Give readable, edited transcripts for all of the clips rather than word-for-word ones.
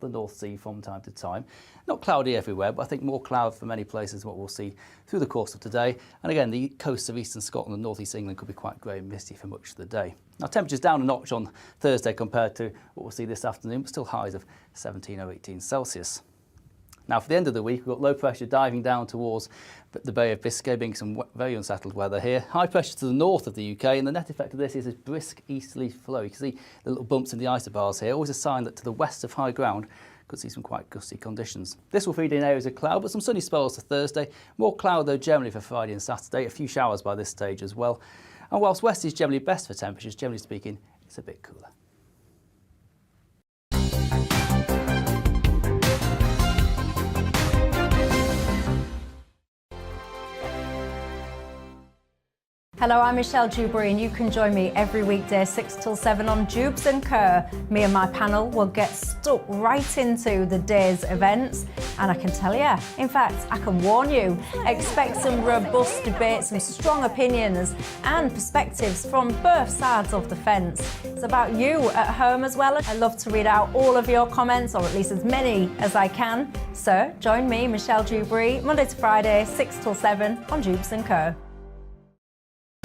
the North Sea from time to time. Not cloudy everywhere, but I think more cloud for many places what we'll see through the course of today. And again, the coasts of eastern Scotland and north east England could be quite grey and misty for much of the day. Now, temperatures down a notch on Thursday compared to what we'll see this afternoon, but still highs of 17 or 18 Celsius. Now, for the end of the week, we've got low pressure diving down towards the Bay of Biscay, being some very unsettled weather here. High pressure to the north of the UK, and the net effect of this is a brisk easterly flow. You can see the little bumps in the isobars here, always a sign that to the west of high ground, could see some quite gusty conditions. This will feed in areas of cloud, but some sunny spells for Thursday. More cloud, though, generally for Friday and Saturday. A few showers by this stage as well. And whilst west is generally best for temperatures, generally speaking, it's a bit cooler. Hello, I'm Michelle Dewberry, and you can join me every weekday 6 till 7 on Jubes and Kerr. Me and my panel will get stuck right into the day's events, and I can tell you, in fact, I can warn you, expect some robust debate, some strong opinions and perspectives from both sides of the fence. It's about you at home as well. I love to read out all of your comments, or at least as many as I can. So join me, Michelle Dewberry, Monday to Friday, 6 till 7 on Jubes and Kerr.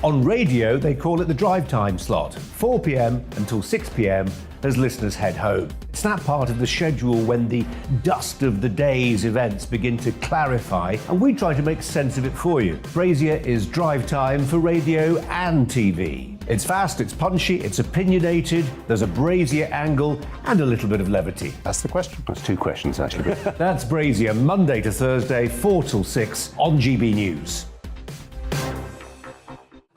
On radio, they call it the drive time slot, 4 p.m. until 6 p.m. as listeners head home. It's that part of the schedule when the dust of the day's events begin to clarify, and we try to make sense of it for you. Brazier is drive time for radio and TV. It's fast, it's punchy, it's opinionated, there's a Brazier angle and a little bit of levity. That's the question. That's two questions, actually. That's Brazier, Monday to Thursday, 4 till 6 on GB News.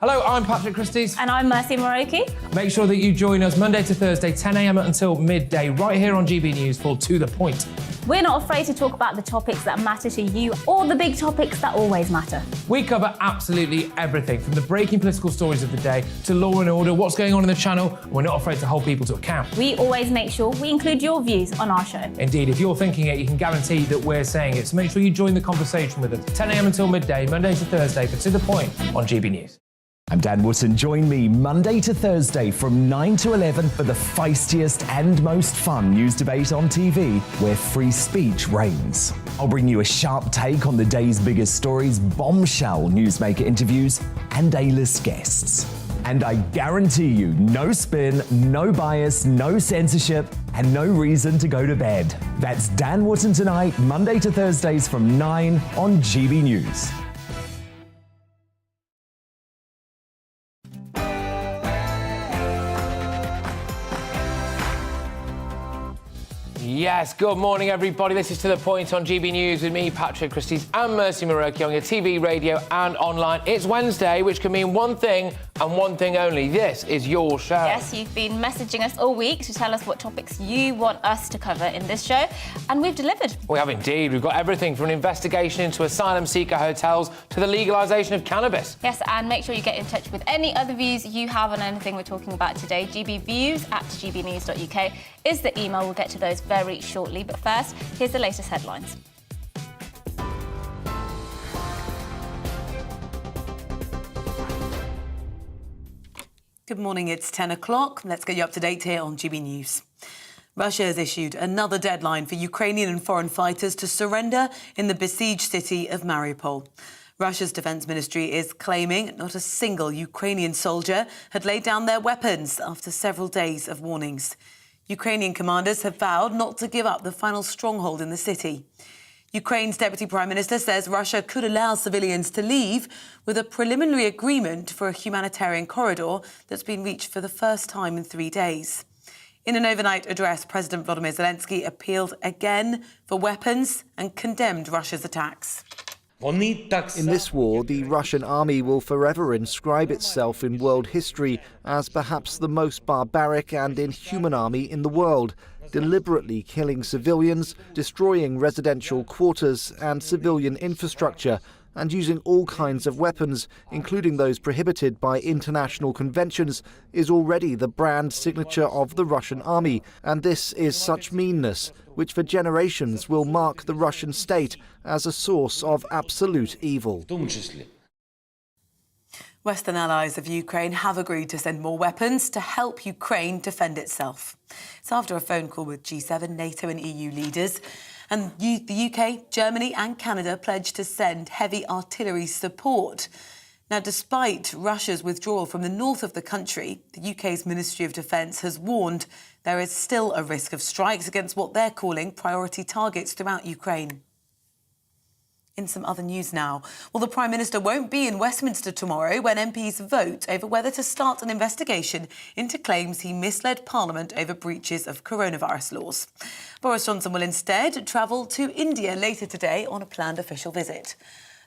Hello, I'm Patrick Christie's. And I'm Mercy Moroki. Make sure that you join us Monday to Thursday, 10 a.m. until midday, right here on GB News for To The Point. We're not afraid to talk about the topics that matter to you or the big topics that always matter. We cover absolutely everything, from the breaking political stories of the day to law and order, what's going on in the channel. We're not afraid to hold people to account. We always make sure we include your views on our show. Indeed, if you're thinking it, you can guarantee that we're saying it. So make sure you join the conversation with us, 10 a.m. until midday, Monday to Thursday for To The Point on GB News. I'm Dan Wootton. Join me Monday to Thursday from 9 to 11 for the feistiest and most fun news debate on TV, where free speech reigns. I'll bring you a sharp take on the day's biggest stories, bombshell newsmaker interviews, and A-list guests. And I guarantee you, no spin, no bias, no censorship, and no reason to go to bed. That's Dan Wootton tonight, Monday to Thursdays from 9 on GB News. Yes, good morning, everybody. This is To The Point on GB News with me, Patrick Christie's, and Mercy Moroki on your TV, radio, and online. It's Wednesday, which can mean one thing and one thing only. This is your show. Yes, you've been messaging us all week to tell us what topics you want us to cover in this show, and we've delivered. We have indeed. We've got everything from an investigation into asylum seeker hotels to the legalisation of cannabis. Yes, and make sure you get in touch with any other views you have on anything we're talking about today. gbviews@gbnews.uk is the email. We'll get to those very shortly, but first, here's the latest headlines. Good morning, it's 10 o'clock. Let's get you up to date here on GB News. Russia has issued another deadline for Ukrainian and foreign fighters to surrender in the besieged city of Mariupol. Russia's defence ministry is claiming not a single Ukrainian soldier had laid down their weapons after several days of warnings. Ukrainian commanders have vowed not to give up the final stronghold in the city. Ukraine's Deputy Prime Minister says Russia could allow civilians to leave with a preliminary agreement for a humanitarian corridor that's been reached for the first time in 3 days. In an overnight address, President Volodymyr Zelensky appealed again for weapons and condemned Russia's attacks. In this war, the Russian army will forever inscribe itself in world history as perhaps the most barbaric and inhuman army in the world, deliberately killing civilians, destroying residential quarters and civilian infrastructure, and using all kinds of weapons, including those prohibited by international conventions, is already the brand signature of the Russian army. And this is such meanness, which for generations will mark the Russian state as a source of absolute evil. Western allies of Ukraine have agreed to send more weapons to help Ukraine defend itself. It's after a phone call with G7, NATO and EU leaders. And the UK, Germany and Canada pledged to send heavy artillery support. Now, despite Russia's withdrawal from the north of the country, the UK's Ministry of Defence has warned there is still a risk of strikes against what they're calling priority targets throughout Ukraine. In some other news now, well, the Prime Minister won't be in Westminster tomorrow when MPs vote over whether to start an investigation into claims he misled Parliament over breaches of coronavirus laws. Boris Johnson will instead travel to India later today on a planned official visit.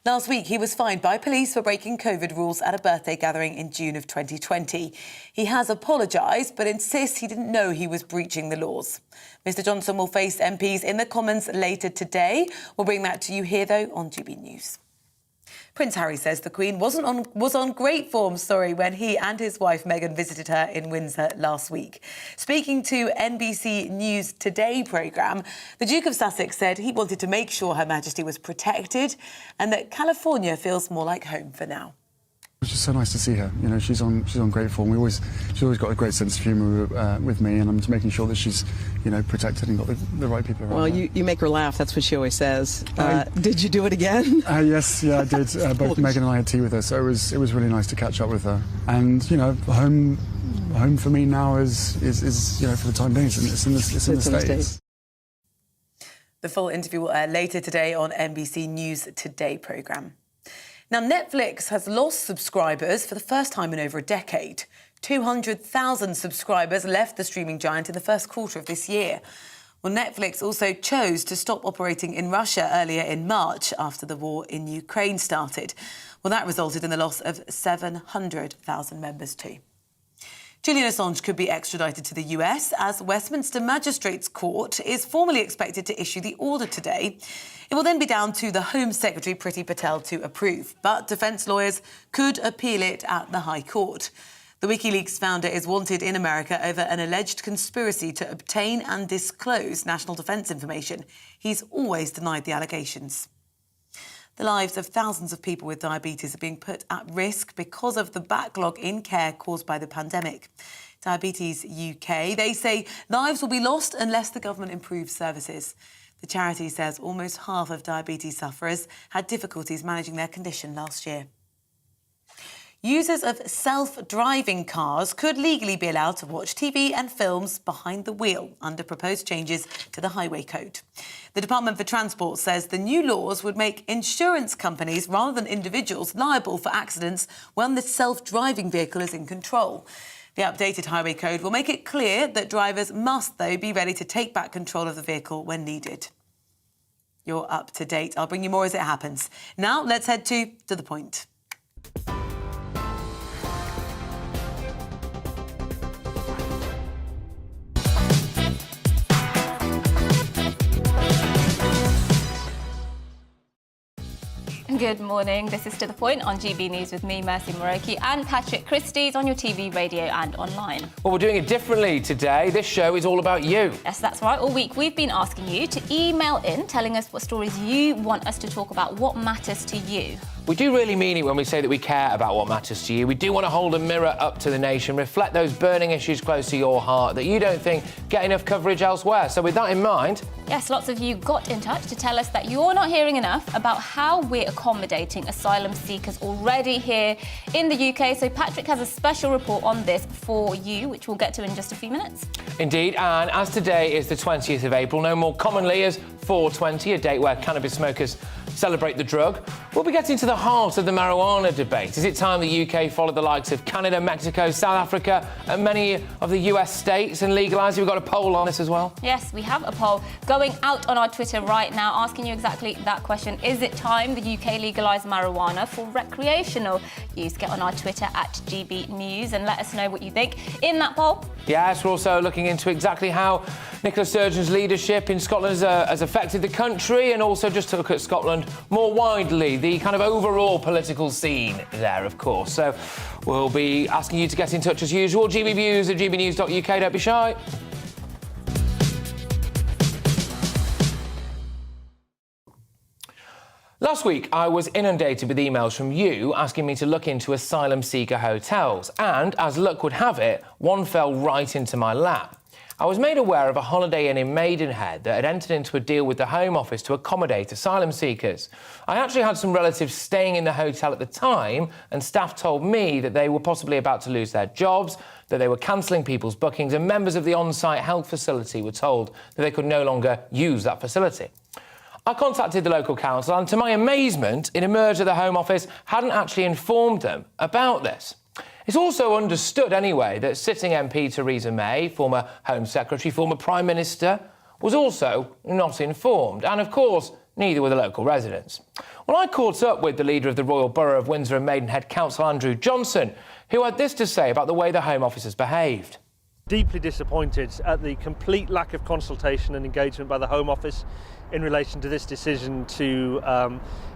Last week, he was fined by police for breaking COVID rules at a birthday gathering in June of 2020. He has apologised, but insists he didn't know he was breaching the laws. Mr Johnson will face MPs in the Commons later today. We'll bring that to you here, though, on GB News. Prince Harry says the Queen was on great form, when he and his wife Meghan visited her in Windsor last week. Speaking to NBC News Today programme, the Duke of Sussex said he wanted to make sure Her Majesty was protected and that California feels more like home for now. It's just so nice to see her. You know, she's on great form. She's always got a great sense of humour with me, and I'm just making sure that she's, protected and got the right people around. Well, you make her laugh. That's what she always says. Did you do it again? Yes, I did. Both Meghan and I had tea with her, so it was really nice to catch up with her. And home for me now is for the time being, it's in the States. The full interview will air later today on NBC News Today programme. Now, Netflix has lost subscribers for the first time in over a decade. 200,000 subscribers left the streaming giant in the first quarter of this year. Well, Netflix also chose to stop operating in Russia earlier in March after the war in Ukraine started. Well, that resulted in the loss of 700,000 members too. Julian Assange could be extradited to the US as Westminster Magistrates Court is formally expected to issue the order today. It will then be down to the Home Secretary, Priti Patel, to approve. But defence lawyers could appeal it at the High Court. The WikiLeaks founder is wanted in America over an alleged conspiracy to obtain and disclose national defence information. He's always denied the allegations. The lives of thousands of people with diabetes are being put at risk because of the backlog in care caused by the pandemic. Diabetes UK, they say lives will be lost unless the government improves services. The charity says almost half of diabetes sufferers had difficulties managing their condition last year. Users of self-driving cars could legally be allowed to watch TV and films behind the wheel under proposed changes to the Highway Code. The Department for Transport says the new laws would make insurance companies, rather than individuals, liable for accidents when the self-driving vehicle is in control. The updated Highway Code will make it clear that drivers must, though, be ready to take back control of the vehicle when needed. You're up to date. I'll bring you more as it happens. Now, let's head to the point. Good morning. This is To The Point on GB News with me, Mercy Moroki, and Patrick Christie's on your TV, radio and online. Well, we're doing it differently today. This show is all about you. Yes, that's right. All week we've been asking you to email in, telling us what stories you want us to talk about, what matters to you. We do really mean it when we say that we care about what matters to you. We do want to hold a mirror up to the nation, reflect those burning issues close to your heart that you don't think get enough coverage elsewhere. So with that in mind... Yes, lots of you got in touch to tell us that you're not hearing enough about how we're accommodating asylum seekers already here in the UK. So Patrick has a special report on this for you, which we'll get to in just a few minutes. Indeed, and as today is the 20th of April, known more commonly as 420, a date where cannabis smokers celebrate the drug, we'll be getting to the heart of the marijuana debate. Is it time the UK followed the likes of Canada, Mexico, South Africa and many of the US states and legalise it? We've got a poll on this as well. Yes, we have a poll going out on our Twitter right now asking you exactly that question. Is it time the UK legalise marijuana for recreational use? Get on our Twitter at GBNews and let us know what you think in that poll. Yes, we're also looking into exactly how Nicola Sturgeon's leadership in Scotland has affected the country, and also just to look at Scotland more widely, the kind of overall political scene there, of course. So we'll be asking you to get in touch as usual. GBViews at gbnews.uk, don't be shy. Last week, I was inundated with emails from you asking me to look into asylum seeker hotels, and as luck would have it, one fell right into my lap. I was made aware of a Holiday Inn in Maidenhead that had entered into a deal with the Home Office to accommodate asylum seekers. I actually had some relatives staying in the hotel at the time, and staff told me that they were possibly about to lose their jobs, that they were cancelling people's bookings, and members of the on-site health facility were told that they could no longer use that facility. I contacted the local council, and to my amazement, it emerged that the Home Office hadn't actually informed them about this. It's also understood, anyway, that sitting MP Theresa May, former Home Secretary, former Prime Minister, was also not informed. And, of course, neither were the local residents. Well, I caught up with the leader of the Royal Borough of Windsor and Maidenhead Council, Andrew Johnson, who had this to say about the way the Home Office has behaved. Deeply disappointed at the complete lack of consultation and engagement by the Home Office in relation to this decision to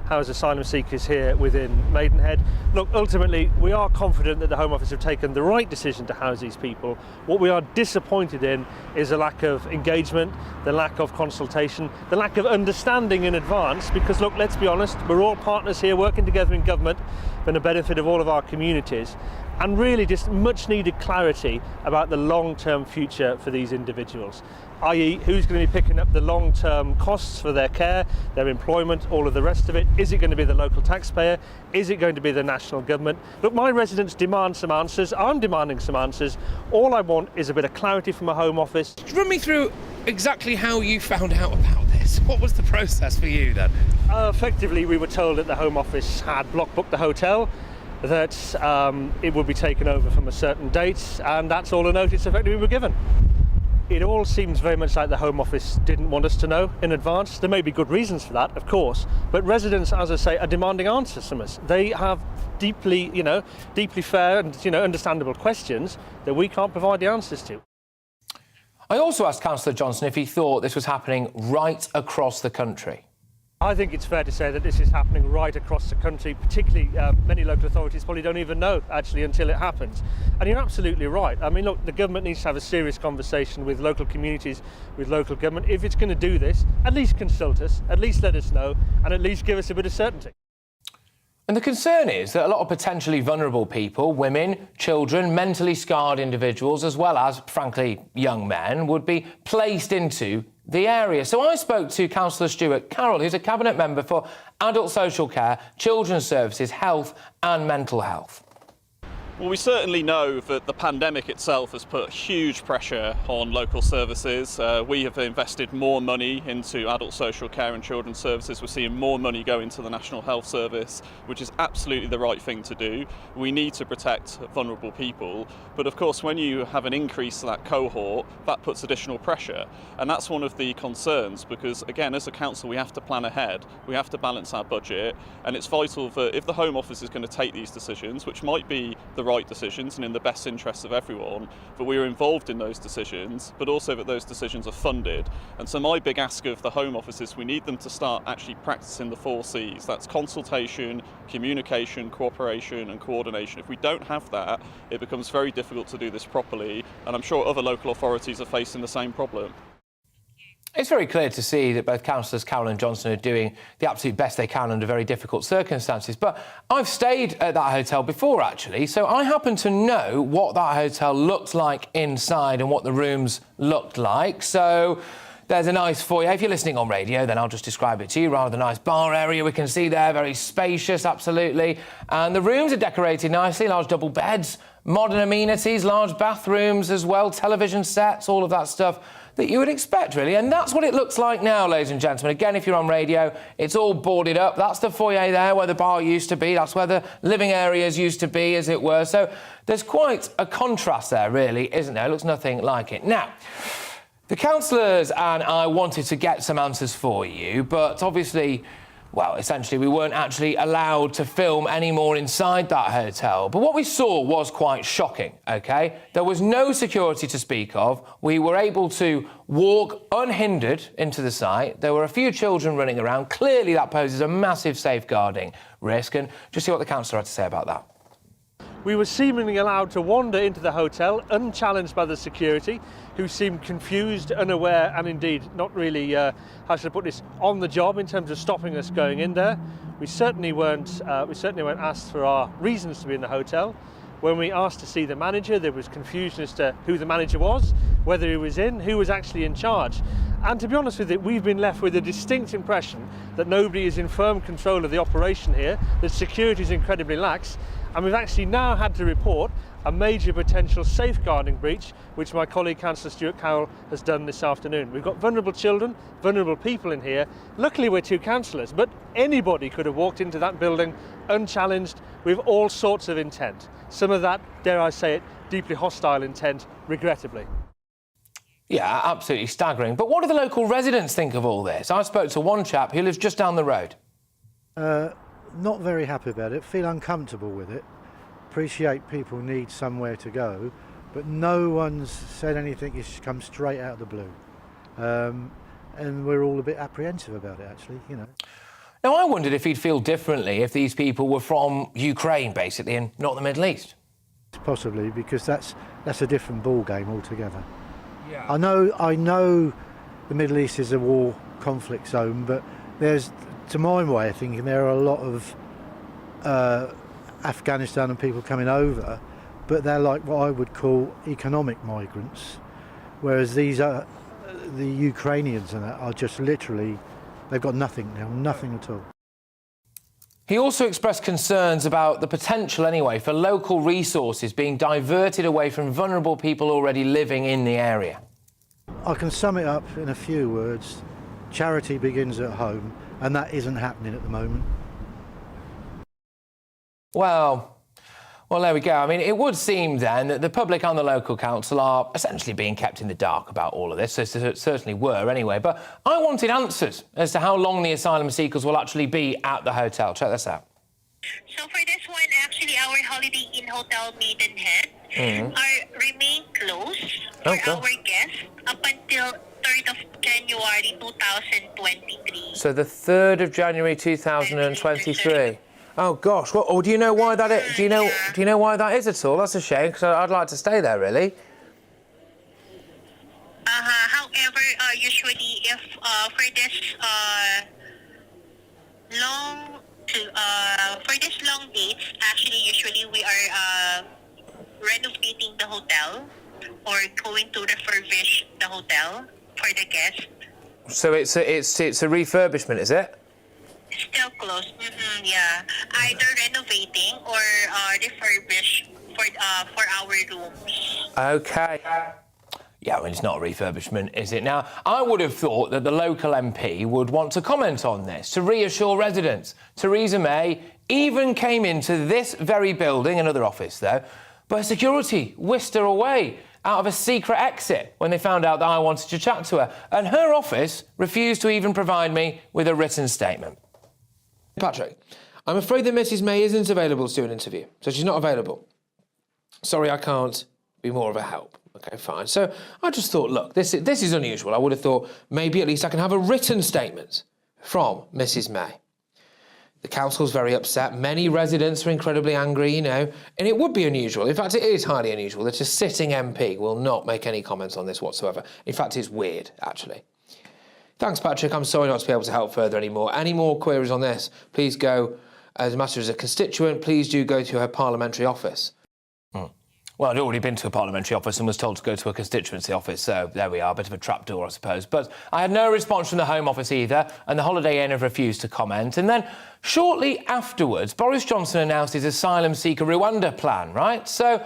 house asylum seekers here within Maidenhead. Look, ultimately, we are confident that the Home Office have taken the right decision to house these people. What we are disappointed in is the lack of engagement, the lack of consultation, the lack of understanding in advance, because, look, let's be honest, we're all partners here working together in government for the benefit of all of our communities, and really just much needed clarity about the long-term future for these individuals, i.e. who's going to be picking up the long-term costs for their care, their employment, all of the rest of it. Is it going to be the local taxpayer? Is it going to be the national government? Look, my residents demand some answers. I'm demanding some answers. All I want is a bit of clarity from a Home Office. Run me through exactly how you found out about this. What was the process for you then? Effectively, we were told that the Home Office had block booked the hotel, that it would be taken over from a certain date, and that's all the notice effectively we were given. It all seems very much like the Home Office didn't want us to know in advance. There may be good reasons for that, of course, but residents, as I say, are demanding answers from us. They have deeply fair and, understandable questions that we can't provide the answers to. I also asked Councillor Johnson if he thought this was happening right across the country. I think it's fair to say that this is happening right across the country, particularly many local authorities probably don't even know, actually, until it happens. And you're absolutely right. I mean, look, the government needs to have a serious conversation with local communities, with local government. If it's going to do this, at least consult us, at least let us know, and at least give us a bit of certainty. And the concern is that a lot of potentially vulnerable people, women, children, mentally scarred individuals, as well as, frankly, young men, would be placed into the area. So I spoke to Councillor Stuart Carroll, who's a Cabinet Member for Adult Social Care, Children's Services, Health and Mental Health. Well, we certainly know that the pandemic itself has put huge pressure on local services. We have invested more money into adult social care and children's services. We're seeing more money go into the National Health Service, which is absolutely the right thing to do. We need to protect vulnerable people. But of course, when you have an increase to that cohort, that puts additional pressure. And that's one of the concerns because, again, as a council, we have to plan ahead. We have to balance our budget. And it's vital that if the Home Office is going to take these decisions, which might be the right decisions and in the best interests of everyone, but we are involved in those decisions, but also that those decisions are funded. And so my big ask of the Home Office is we need them to start actually practicing the 4 C's. That's consultation, communication, cooperation and coordination. If we don't have that, it becomes very difficult to do this properly, and I'm sure other local authorities are facing the same problem. It's very clear to see that both Councillors Carroll and Johnson are doing the absolute best they can under very difficult circumstances. But I've stayed at that hotel before, actually, so I happen to know what that hotel looked like inside and what the rooms looked like. So there's a nice foyer. If you're listening on radio, then I'll just describe it to you. Rather nice bar area we can see there, very spacious, absolutely. And the rooms are decorated nicely, large double beds, modern amenities, large bathrooms as well, television sets, all of that stuff that you would expect, really. And that's what it looks like now, ladies and gentlemen. Again, if you're on radio, it's all boarded up. That's the foyer there where the bar used to be. That's where the living areas used to be, as it were. So there's quite a contrast there, really, isn't there? It looks nothing like it. Now, the councillors and I wanted to get some answers for you, but obviously, well, essentially, we weren't actually allowed to film any more inside that hotel. But what we saw was quite shocking, OK? There was no security to speak of. We were able to walk unhindered into the site. There were a few children running around. Clearly, that poses a massive safeguarding risk. And just see what the councillor had to say about that. We were seemingly allowed to wander into the hotel, unchallenged by the security, who seemed confused, unaware, and indeed not really, how should I put this, on the job in terms of stopping us going in there. We certainly weren't asked for our reasons to be in the hotel. When we asked to see the manager, there was confusion as to who the manager was, whether he was in, who was actually in charge. And to be honest with you, we've been left with a distinct impression that nobody is in firm control of the operation here, that security is incredibly lax, and we've actually now had to report a major potential safeguarding breach, which my colleague Councillor Stuart Cowell has done this afternoon. We've got vulnerable children, vulnerable people in here. Luckily we're two councillors, but anybody could have walked into that building unchallenged with all sorts of intent. Some of that, dare I say it, deeply hostile intent, regrettably. Yeah, absolutely staggering. But what do the local residents think of all this? I spoke to one chap who lives just down the road. Not very happy about it, feel uncomfortable with it. Appreciate people need somewhere to go, but no one's said anything. It's come straight out of the blue. And we're all a bit apprehensive about it, actually, you know. Now, I wondered if he'd feel differently if these people were from Ukraine, basically, and not the Middle East. Possibly, because that's a different ball game altogether. Yeah. I know the Middle East is a war conflict zone, but there's, to my way of thinking, there are a lot of Afghanistan and people coming over, but they're like what I would call economic migrants, whereas these are the Ukrainians and that are just literally, they've got nothing now, nothing at all. He also expressed concerns about the potential, anyway, for local resources being diverted away from vulnerable people already living in the area. I can sum it up in a few words. Charity begins at home, and that isn't happening at the moment. Well, there we go. I mean, it would seem then that the public and the local council are essentially being kept in the dark about all of this. So certainly were anyway. But I wanted answers as to how long the asylum seekers will actually be at the hotel. Check this out. So for this one, actually, our Holiday Inn Hotel Maidenhead remain closed for our guests up until 3rd of January 2023. So the 3rd of January 2023. Oh gosh! Well, do you know why that is? Do you know why that is at all? That's a shame, because I'd like to stay there, really. However, usually, if for this long dates, actually, usually we are renovating the hotel or going to refurbish the hotel for the guests. So it's a refurbishment, is it? Still closed. Yeah, either renovating or refurbish for our rooms. Okay. Yeah, I mean, it's not a refurbishment, is it? Now, I would have thought that the local MP would want to comment on this to reassure residents. Theresa May even came into this very building, another office though, but security whisked her away out of a secret exit when they found out that I wanted to chat to her. And her office refused to even provide me with a written statement. Patrick, I'm afraid that Mrs May isn't available to do an interview, so she's not available. Sorry, I can't be more of a help. OK, fine. So I just thought, look, this is unusual. I would have thought maybe at least I can have a written statement from Mrs May. The council's very upset. Many residents are incredibly angry, you know, and it would be unusual. In fact, it is highly unusual that a sitting MP will not make any comments on this whatsoever. In fact, it's weird, actually. Thanks, Patrick. I'm sorry not to be able to help further anymore. Any more queries on this, please go, as a matter as a constituent, please do go to her parliamentary office. Well, I'd already been to a parliamentary office and was told to go to a constituency office, so there we are, a bit of a trapdoor, I suppose. But I had no response from the Home Office either, and the Holiday Inn have refused to comment. And then, shortly afterwards, Boris Johnson announced his asylum seeker Rwanda plan, right? So,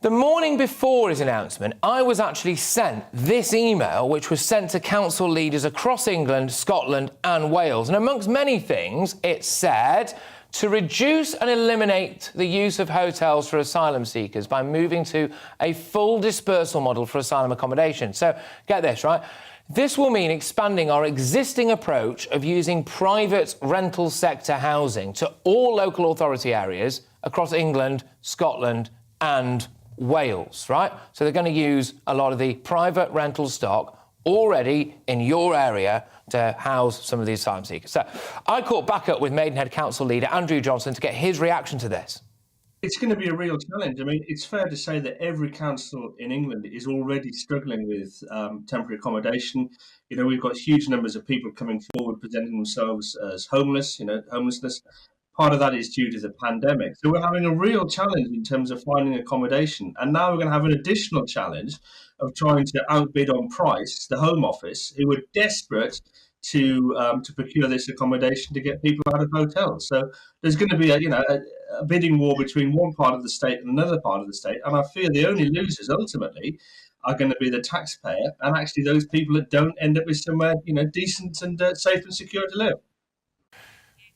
the morning before his announcement, I was actually sent this email, which was sent to council leaders across England, Scotland and Wales. And amongst many things, it said to reduce and eliminate the use of hotels for asylum seekers by moving to a full dispersal model for asylum accommodation. So, get this, right? This will mean expanding our existing approach of using private rental sector housing to all local authority areas across England, Scotland and Wales, right? So they're going to use a lot of the private rental stock already in your area to house some of these asylum seekers. So I caught back up with Maidenhead Council leader Andrew Johnson to get his reaction to this. It's going to be a real challenge. I mean, it's fair to say that every council in England is already struggling with temporary accommodation. You know, we've got huge numbers of people coming forward presenting themselves as homeless, homelessness. Part of that is due to the pandemic. So we're having a real challenge in terms of finding accommodation. And now we're going to have an additional challenge of trying to outbid on price the Home Office, who are desperate to procure this accommodation to get people out of hotels. So there's going to be a bidding war between one part of the state and another part of the state, and I fear the only losers ultimately are going to be the taxpayer and actually those people that don't end up with somewhere decent and safe and secure to live.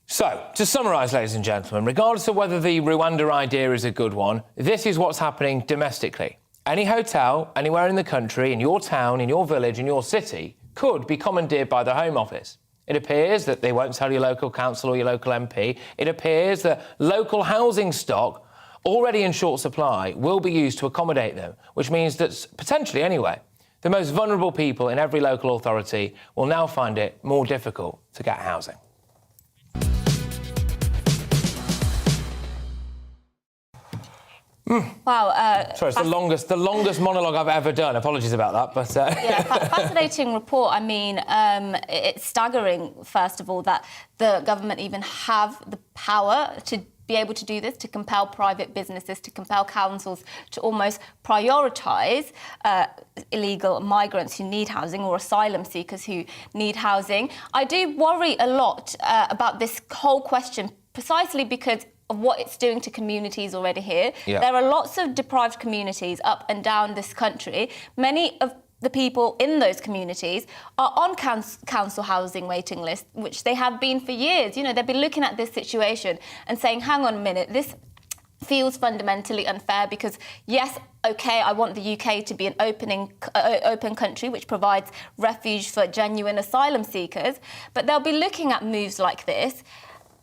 So, to summarise, ladies and gentlemen, regardless of whether the Rwanda idea is a good one, this is what's happening domestically. Any hotel, anywhere in the country, in your town, in your village, in your city, could be commandeered by the Home Office. It appears that they won't tell your local council or your local MP. It appears that local housing stock, already in short supply, will be used to accommodate them, which means that, potentially anyway, the most vulnerable people in every local authority will now find it more difficult to get housing. Wow. Sorry, it's the longest monologue I've ever done. Apologies about that, but... Yeah, fascinating report. I mean, it's staggering, first of all, that the government even have the power to be able to do this, to compel private businesses, to compel councils to almost prioritise illegal migrants who need housing or asylum seekers who need housing. I do worry a lot about this whole question, precisely because of what it's doing to communities already here. Yeah. There are lots of deprived communities up and down this country. Many of the people in those communities are on council housing waiting lists, which they have been for years. You know, they've been looking at this situation and saying, hang on a minute, this feels fundamentally unfair because, yes, OK, I want the UK to be an open country which provides refuge for genuine asylum seekers, but they'll be looking at moves like this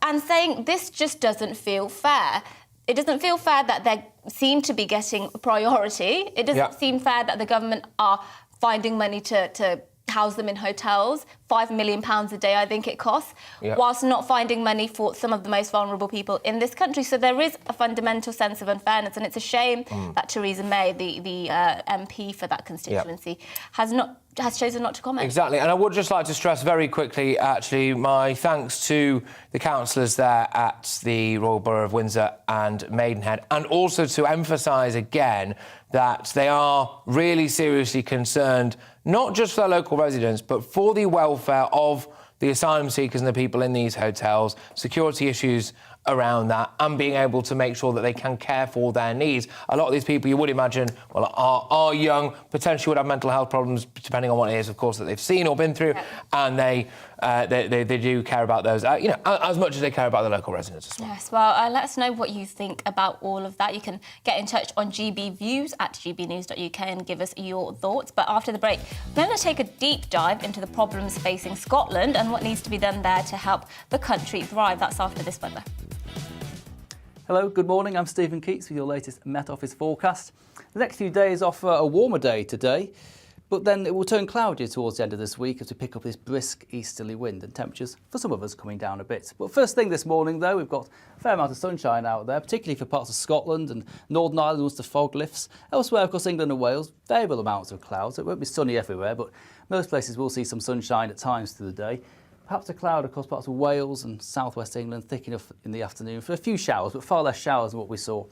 and saying this just doesn't feel fair. It doesn't feel fair that they seem to be getting priority. It doesn't seem fair that the government are finding money to house them in hotels, £5 million a day, I think it costs, whilst not finding money for some of the most vulnerable people in this country. So there is a fundamental sense of unfairness, and it's a shame that Theresa May, the MP for that constituency, has chosen not to comment. Exactly, and I would just like to stress very quickly, actually, my thanks to the councillors there at the Royal Borough of Windsor and Maidenhead, and also to emphasise again that they are really seriously concerned, not just for their local residents, but for the welfare of the asylum seekers and the people in these hotels, security issues around that, and being able to make sure that they can care for their needs. A lot of these people, you would imagine, well, are young, potentially would have mental health problems, depending on what it is, of course, that they've seen or been through, and they do care about those, as much as they care about the local residents as well. Yes, well, let us know what you think about all of that. You can get in touch on GBViews at gbnews.uk and give us your thoughts. But after the break, we're going to take a deep dive into the problems facing Scotland and what needs to be done there to help the country thrive. That's after this weather. Hello, good morning. I'm Stephen Keats with your latest Met Office forecast. The next few days offer a warmer day today, but then it will turn cloudy towards the end of this week as we pick up this brisk easterly wind and temperatures for some of us coming down a bit. But first thing this morning, though, we've got a fair amount of sunshine out there, particularly for parts of Scotland and Northern Ireland once the fog lifts. Elsewhere across England and Wales, variable amounts of clouds. It won't be sunny everywhere, but most places will see some sunshine at times through the day. Perhaps a cloud across parts of Wales and southwest England, thick enough in the afternoon for a few showers, but far less showers than what we saw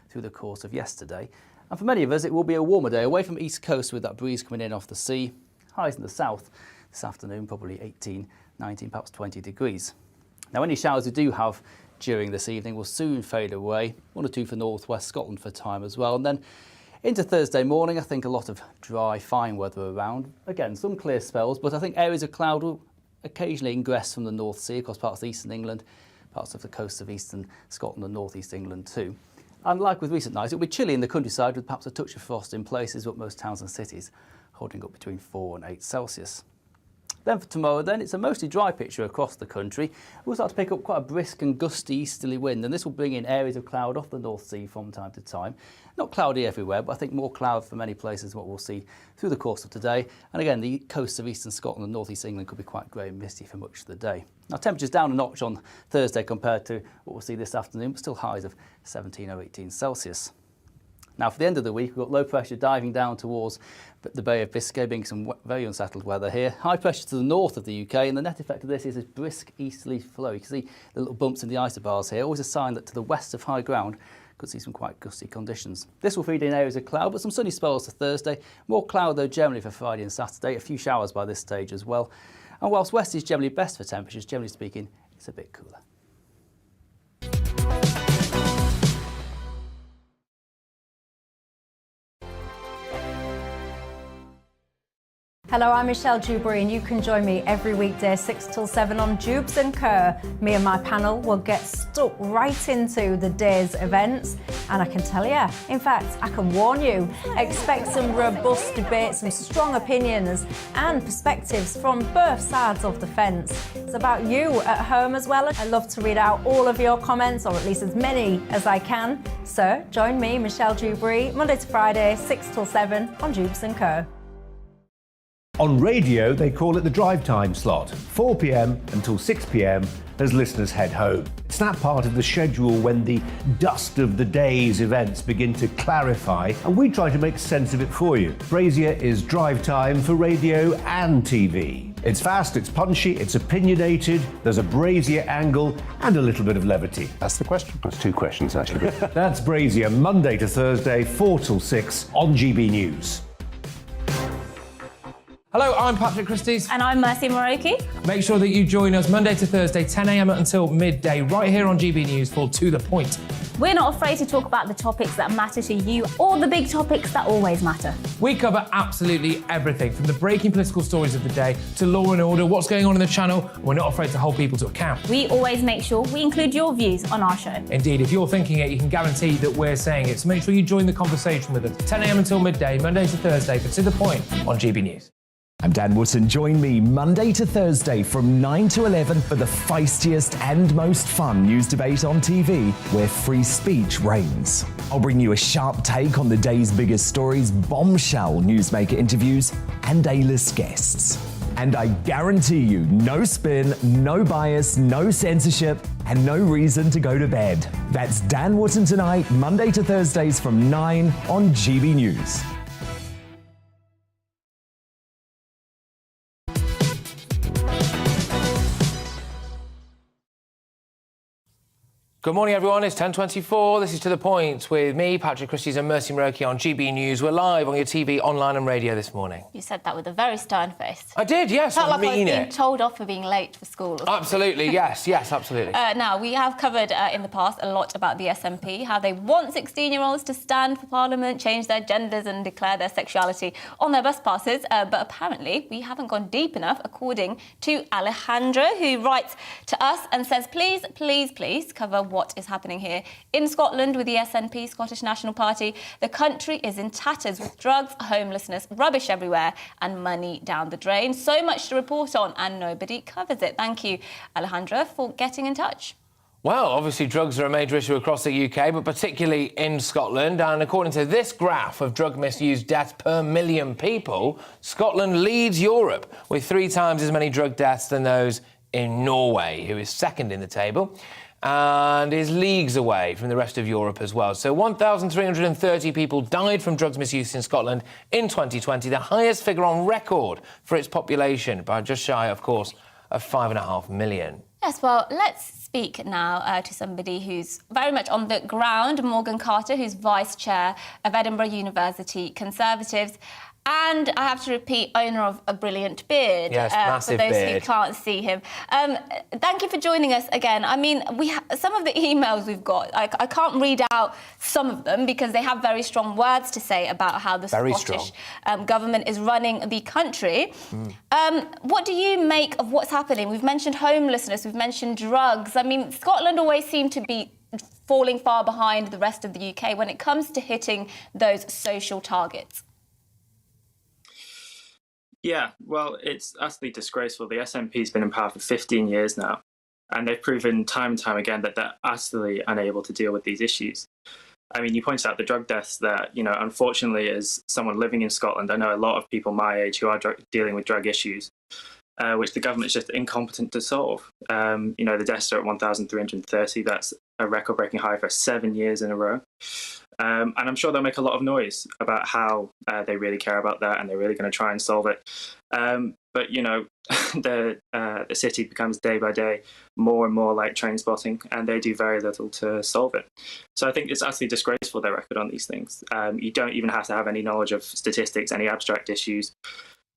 through the course of yesterday. And for many of us, it will be a warmer day away from East Coast with that breeze coming in off the sea. Highs in the south this afternoon, probably 18, 19, perhaps 20 degrees. Now, any showers we do have during this evening will soon fade away. 1 or 2 for northwest Scotland for a time as well. And then into Thursday morning, I think a lot of dry, fine weather around. Again, some clear spells, but I think areas of cloud will occasionally ingress from the North Sea across parts of eastern England, parts of the coast of eastern Scotland and northeast England too. And like with recent nights, it'll be chilly in the countryside with perhaps a touch of frost in places, but most towns and cities holding up between 4 and 8 Celsius. Then for tomorrow, then, it's a mostly dry picture across the country. We'll start to pick up quite a brisk and gusty easterly wind, and this will bring in areas of cloud off the North Sea from time to time. Not cloudy everywhere, but I think more cloud for many places what we'll see through the course of today. And again, the coasts of eastern Scotland and north east England could be quite grey and misty for much of the day. Now, temperatures down a notch on Thursday compared to what we'll see this afternoon, but still highs of 17 or 18 Celsius. Now, for the end of the week, we've got low pressure diving down towards the Bay of Biscay, being some very unsettled weather here. High pressure to the north of the UK, and the net effect of this is a brisk easterly flow. You can see the little bumps in the isobars here, always a sign that to the west of high ground, could see some quite gusty conditions. This will feed in areas of cloud, but some sunny spells for Thursday. More cloud, though, generally for Friday and Saturday. A few showers by this stage as well. And whilst west is generally best for temperatures, generally speaking, it's a bit cooler. Hello, I'm Michelle Dewberry, and you can join me every weekday 6 till 7 on Jubes and Kerr. Me and my panel will get stuck right into the day's events, and I can tell you, in fact, I can warn you, expect some robust debates, some strong opinions and perspectives from both sides of the fence. It's about you at home as well. I love to read out all of your comments, or at least as many as I can. So join me, Michelle Dewberry, Monday to Friday, 6 till 7 on Jubes and Kerr. On radio, they call it the drive time slot, 4 p.m. until 6 p.m. as listeners head home. It's that part of the schedule when the dust of the day's events begin to clarify, and we try to make sense of it for you. Brazier is drive time for radio and TV. It's fast, it's punchy, it's opinionated, there's a Brazier angle and a little bit of levity. That's the question. That's two questions, actually. That's Brazier, Monday to Thursday, 4 till 6 on GB News. Hello, I'm Patrick Christie's. And I'm Mercy Moroki. Make sure that you join us Monday to Thursday, 10 a.m. until midday, right here on GB News for To The Point. We're not afraid to talk about the topics that matter to you or the big topics that always matter. We cover absolutely everything, from the breaking political stories of the day to law and order, what's going on in the channel. We're not afraid to hold people to account. We always make sure we include your views on our show. Indeed, if you're thinking it, you can guarantee that we're saying it. So make sure you join the conversation with us, 10 a.m. until midday, Monday to Thursday for To The Point on GB News. I'm Dan Wootton. Join me Monday to Thursday from 9 to 11 for the feistiest and most fun news debate on TV, where free speech reigns. I'll bring you a sharp take on the day's biggest stories, bombshell newsmaker interviews, and A-list guests. And I guarantee you, no spin, no bias, no censorship, and no reason to go to bed. That's Dan Wootton tonight, Monday to Thursdays from 9 on GB News. Good morning, everyone. It's 10:24. This is To The Point with me, Patrick Christie's, and Mercy Moroki on GB News. We're live on your TV, online and radio this morning. You said that with a very stern face. I did, yes. Felt I like I was mean being it. told off for being late for school. Or something. Absolutely, yes, absolutely. Now, we have covered in the past a lot about the SNP, how they want 16-year-olds to stand for Parliament, change their genders and declare their sexuality on their bus passes. But apparently, we haven't gone deep enough, according to Alejandra, who writes to us and says, please, please, please cover what is happening here in Scotland with the SNP, Scottish National Party. The country is in tatters with drugs, homelessness, rubbish everywhere and money down the drain. So much to report on and nobody covers it. Thank you, Alejandra, for getting in touch. Well, obviously drugs are a major issue across the UK, but particularly in Scotland. And according to this graph of drug misuse deaths per million people, Scotland leads Europe with 3 times as many drug deaths than those in Norway, who is second in the table, and is leagues away from the rest of Europe as well. So 1,330 people died from drugs misuse in Scotland in 2020, the highest figure on record for its population, by just shy, of course, of 5.5 million. Yes, well, let's speak now to somebody who's very much on the ground, Morgan Carter, who's Vice Chair of Edinburgh University Conservatives. And I have to repeat, owner of a brilliant beard. Yes, massive for those beard. who can't see him. Thank you for joining us again. I mean, some of the emails we've got, I can't read out some of them because they have very strong words to say about how the Scottish government is running the country. What do you make of what's happening? We've mentioned homelessness, we've mentioned drugs. I mean, Scotland always seemed to be falling far behind the rest of the UK when it comes to hitting those social targets. Yeah, well, it's utterly disgraceful. The SNP's been in power for 15 years now, and they've proven time and time again that they're utterly unable to deal with these issues. I mean, you pointed out the drug deaths that, unfortunately, as someone living in Scotland, I know a lot of people my age who are dealing with drug issues, which the government's just incompetent to solve. The deaths are at 1,330. That's a record-breaking high for 7 years in a row. And I'm sure they'll make a lot of noise about how they really care about that and they're really going to try and solve it. But the city becomes day by day more and more like train spotting, and they do very little to solve it. So I think it's utterly disgraceful, their record on these things. You don't even have to have any knowledge of statistics, any abstract issues,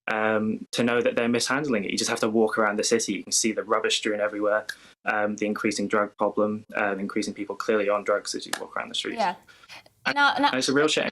to know that they're mishandling it. You just have to walk around the city. You can see the rubbish strewn everywhere, the increasing drug problem, increasing people clearly on drugs as you walk around the streets. Yeah. And it's a real shame.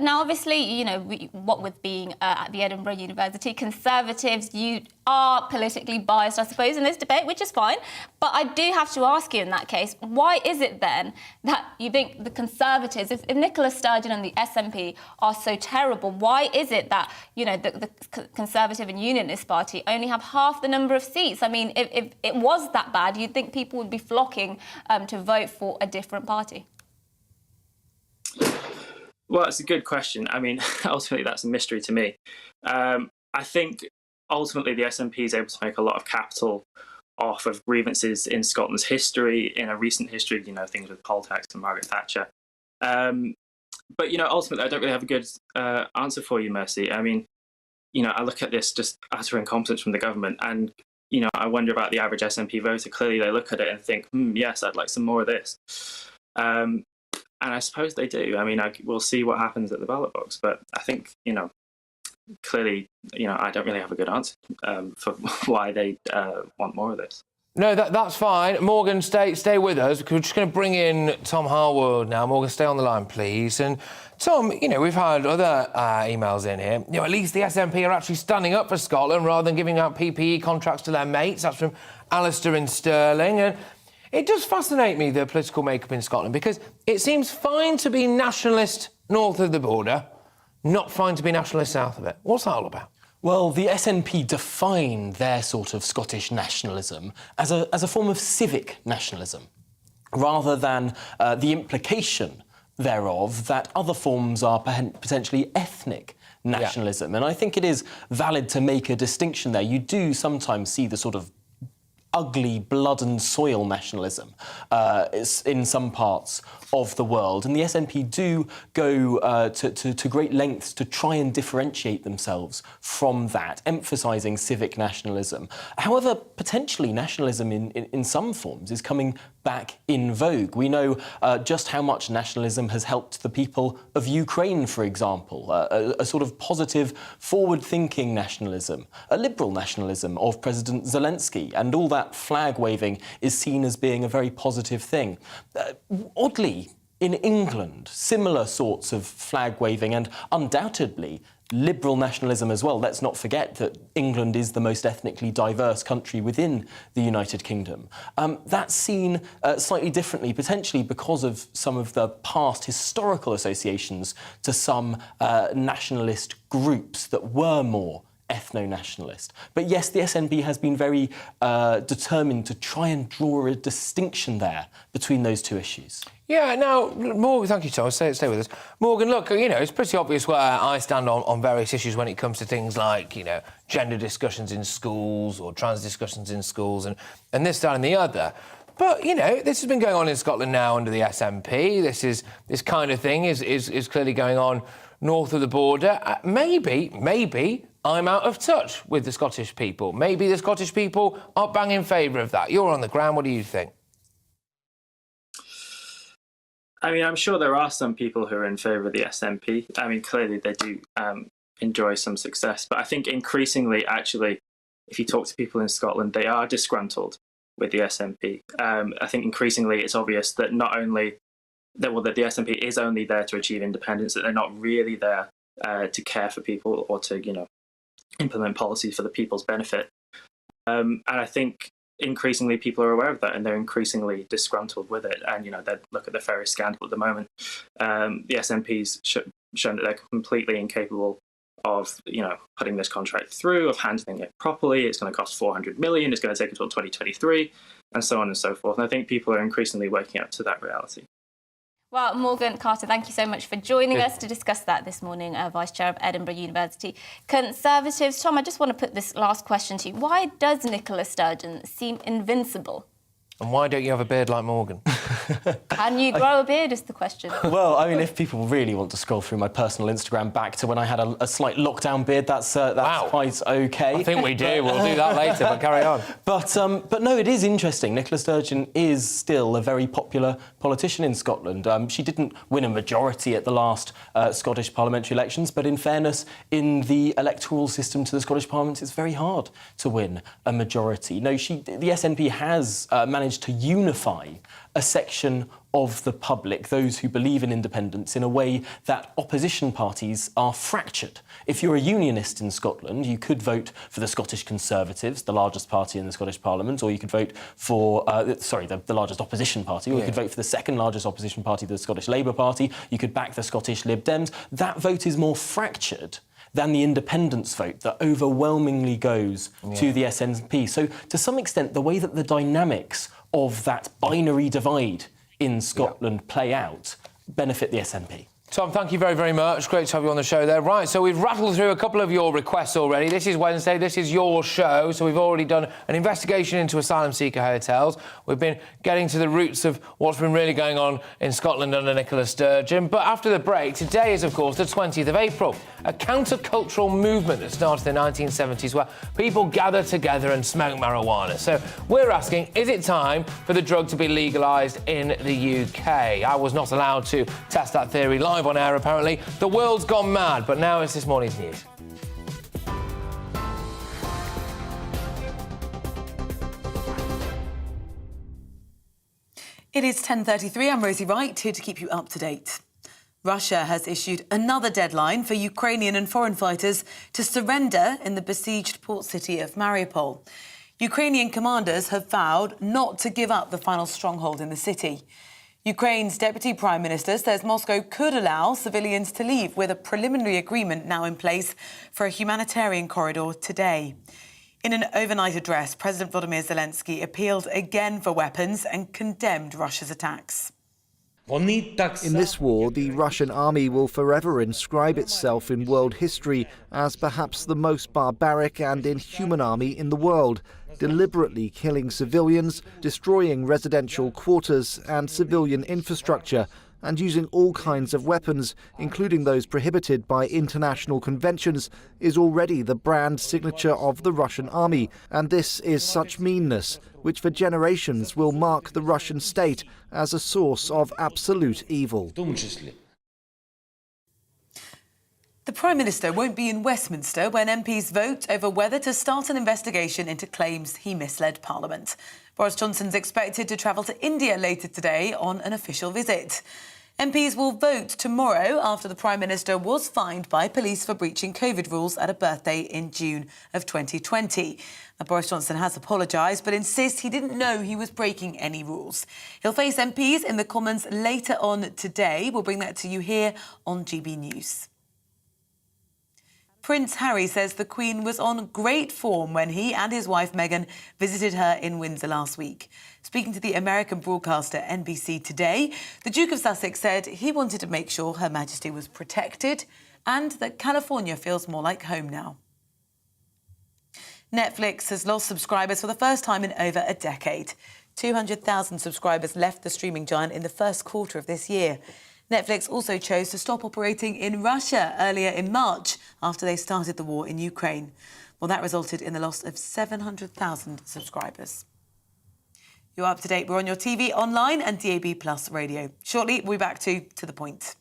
Now, obviously, what with being at the Edinburgh University, Conservatives, you are politically biased, I suppose, in this debate, which is fine. But I do have to ask you in that case, why is it then that you think the Conservatives, if Nicola Sturgeon and the SNP are so terrible, why is it that, the Conservative and Unionist Party only have half the number of seats? I mean, if it was that bad, you'd think people would be flocking to vote for a different party. Well, it's a good question. I mean, ultimately, that's a mystery to me. I think ultimately the SNP is able to make a lot of capital off of grievances in Scotland's history, in a recent history, things with poll tax and Margaret Thatcher. But, ultimately, I don't really have a good answer for you, Mercy. I mean, I look at this just utter incompetence from the government, and, I wonder about the average SNP voter. Clearly, they look at it and think, yes, I'd like some more of this. And I suppose they do. I mean, we'll see what happens at the ballot box. But I think, clearly, I don't really have a good answer for why they want more of this. No, that's fine. Morgan, stay with us. We're just going to bring in Tom Harwood now. Morgan, stay on the line, please. And Tom, we've had other emails in here. At least the SNP are actually standing up for Scotland rather than giving out PPE contracts to their mates. That's from Alistair in Stirling. And it does fascinate me, the political makeup in Scotland, because it seems fine to be nationalist north of the border, not fine to be nationalist south of it. What's that all about? Well, the SNP define their sort of Scottish nationalism as a form of civic nationalism, rather than the implication thereof that other forms are potentially ethnic nationalism. Yeah. And I think it is valid to make a distinction there. You do sometimes see the sort of ugly blood and soil nationalism in some parts of the world. And the SNP do go to great lengths to try and differentiate themselves from that, emphasising civic nationalism. However, potentially nationalism in some forms is coming back in vogue. We know just how much nationalism has helped the people of Ukraine, for example, a sort of positive, forward-thinking nationalism, a liberal nationalism of President Zelensky, and all that flag-waving is seen as being a very positive thing. Oddly, in England, similar sorts of flag-waving and undoubtedly liberal nationalism as well. Let's not forget that England is the most ethnically diverse country within the United Kingdom. That's seen slightly differently, potentially because of some of the past historical associations to some nationalist groups that were more ethno-nationalist. But yes, the SNP has been very determined to try and draw a distinction there between those two issues. Yeah, now, Morgan, thank you, Tom. Stay with us. Morgan, look, it's pretty obvious where I stand on various issues when it comes to things like, gender discussions in schools or trans discussions in schools and this, that and the other. But, this has been going on in Scotland now under the SNP. This kind of thing is clearly going on north of the border. Maybe I'm out of touch with the Scottish people. Maybe the Scottish people aren't bang in favour of that. You're on the ground. What do you think? I mean, I'm sure there are some people who are in favour of the SNP. I mean, clearly they do enjoy some success. But I think increasingly, actually, if you talk to people in Scotland, they are disgruntled with the SNP. I think increasingly it's obvious that not only that the SNP is only there to achieve independence, that they're not really there to care for people or to, implement policies for the people's benefit. And I think increasingly people are aware of that and they're increasingly disgruntled with it. And, they look at the ferry scandal at the moment. The SNP's shown that they're completely incapable of, putting this contract through, of handling it properly. It's going to cost $400 million. It's going to take until 2023, and so on and so forth. And I think people are increasingly waking up to that reality. Well, Morgan Carter, thank you so much for joining us to discuss that this morning, Vice Chair of Edinburgh University Conservatives. Tom, I just want to put this last question to you. Why does Nicola Sturgeon seem invincible? And why don't you have a beard like Morgan? Can you grow a beard is the question. Well, I mean, if people really want to scroll through my personal Instagram back to when I had a slight lockdown beard, that's quite OK. I think we do. We'll do that later, but carry on. But no, it is interesting. Nicola Sturgeon is still a very popular politician in Scotland. She didn't win a majority at the last Scottish parliamentary elections, but in fairness, in the electoral system to the Scottish Parliament, it's very hard to win a majority. No, the SNP has managed to unify a section of the public, those who believe in independence, in a way that opposition parties are fractured. If you're a unionist in Scotland, you could vote for the Scottish Conservatives, the largest party in the Scottish Parliament, or you could vote for, the largest opposition party, or you could vote for the second largest opposition party, the Scottish Labour Party. You could back the Scottish Lib Dems. That vote is more fractured than the independence vote that overwhelmingly goes to the SNP. So, to some extent, the way that the dynamics of that binary divide in Scotland play out benefit the SNP. Tom, thank you very, very much. Great to have you on the show there. Right, so we've rattled through a couple of your requests already. This is Wednesday, this is your show, so we've already done an investigation into asylum seeker hotels. We've been getting to the roots of what's been really going on in Scotland under Nicola Sturgeon. But after the break, today is, of course, the 20th of April, a countercultural movement that started in the 1970s where people gather together and smoke marijuana. So we're asking, is it time for the drug to be legalised in the UK? I was not allowed to test that theory live on air, apparently. The world's gone mad, but now it's this morning's news. It is 10:33. I'm Rosie Wright, here to keep you up to date. Russia has issued another deadline for Ukrainian and foreign fighters to surrender in the besieged port city of Mariupol. Ukrainian commanders have vowed not to give up the final stronghold in the city. Ukraine's Deputy Prime Minister says Moscow could allow civilians to leave, with a preliminary agreement now in place for a humanitarian corridor today. In an overnight address, President Volodymyr Zelensky appealed again for weapons and condemned Russia's attacks. In this war, the Russian army will forever inscribe itself in world history as perhaps the most barbaric and inhuman army in the world, deliberately killing civilians, destroying residential quarters and civilian infrastructure, and using all kinds of weapons, including those prohibited by international conventions, is already the brand signature of the Russian army. And this is such meanness, which for generations will mark the Russian state as a source of absolute evil. The Prime Minister won't be in Westminster when MPs vote over whether to start an investigation into claims he misled Parliament. Boris Johnson's expected to travel to India later today on an official visit. MPs will vote tomorrow after the Prime Minister was fined by police for breaching COVID rules at a birthday in June of 2020. Now, Boris Johnson has apologised but insists he didn't know he was breaking any rules. He'll face MPs in the Commons later on today. We'll bring that to you here on GB News. Prince Harry says the Queen was on great form when he and his wife Meghan visited her in Windsor last week. Speaking to the American broadcaster NBC Today, the Duke of Sussex said he wanted to make sure Her Majesty was protected and that California feels more like home now. Netflix has lost subscribers for the first time in over a decade. 200,000 subscribers left the streaming giant in the first quarter of this year. Netflix also chose to stop operating in Russia earlier in March after they started the war in Ukraine. Well, that resulted in the loss of 700,000 subscribers. You're up to date. We're on your TV, online and DAB+ radio. Shortly, we'll be back to the point.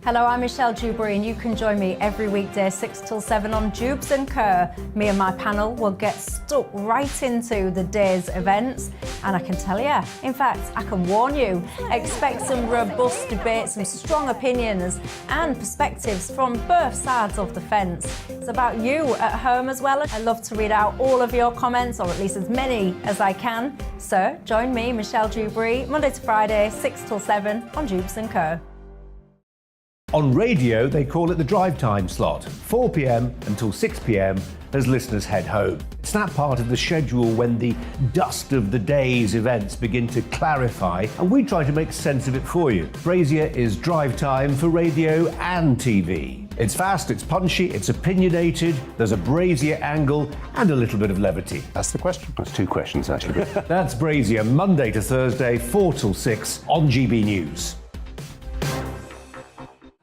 Hello, I'm Michelle Dewberry, and you can join me every weekday 6 till 7 on Jubes and Kerr. Me and my panel will get stuck right into the day's events, and I can tell you, in fact, I can warn you, expect some robust debates, some strong opinions and perspectives from both sides of the fence. It's about you at home as well. I love to read out all of your comments, or at least as many as I can. So join me, Michelle Dewberry, Monday to Friday, 6 till 7 on Jubes and Kerr. On radio, they call it the drive time slot, 4 p.m. until 6 p.m. as listeners head home. It's that part of the schedule when the dust of the day's events begin to clarify, and we try to make sense of it for you. Brazier is drive time for radio and TV. It's fast, it's punchy, it's opinionated, there's a Brazier angle and a little bit of levity. That's the question. That's two questions, actually. That's Brazier, Monday to Thursday, 4 till 6 on GB News.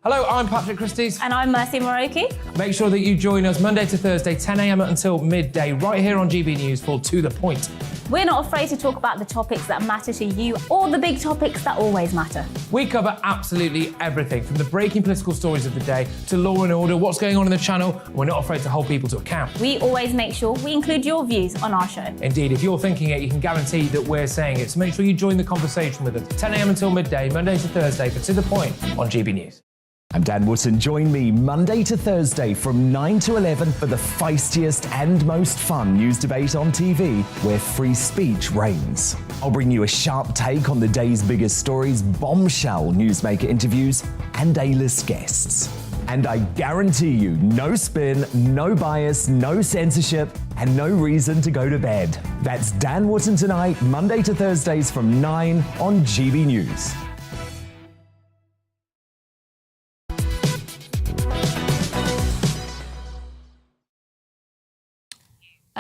Hello, I'm Patrick Christie's. And I'm Mercy Moroki. Make sure that you join us Monday to Thursday, 10 a.m. until midday, right here on GB News for To The Point. We're not afraid to talk about the topics that matter to you or the big topics that always matter. We cover absolutely everything, from the breaking political stories of the day to law and order, what's going on in the channel. We're not afraid to hold people to account. We always make sure we include your views on our show. Indeed, if you're thinking it, you can guarantee that we're saying it. So make sure you join the conversation with us, 10 a.m. until midday, Monday to Thursday for To The Point on GB News. I'm Dan Wootton. Join me Monday to Thursday from 9 to 11 for the feistiest and most fun news debate on TV, where free speech reigns. I'll bring you a sharp take on the day's biggest stories, bombshell newsmaker interviews, and A-list guests. And I guarantee you, no spin, no bias, no censorship, and no reason to go to bed. That's Dan Wootton tonight, Monday to Thursdays from 9 on GB News.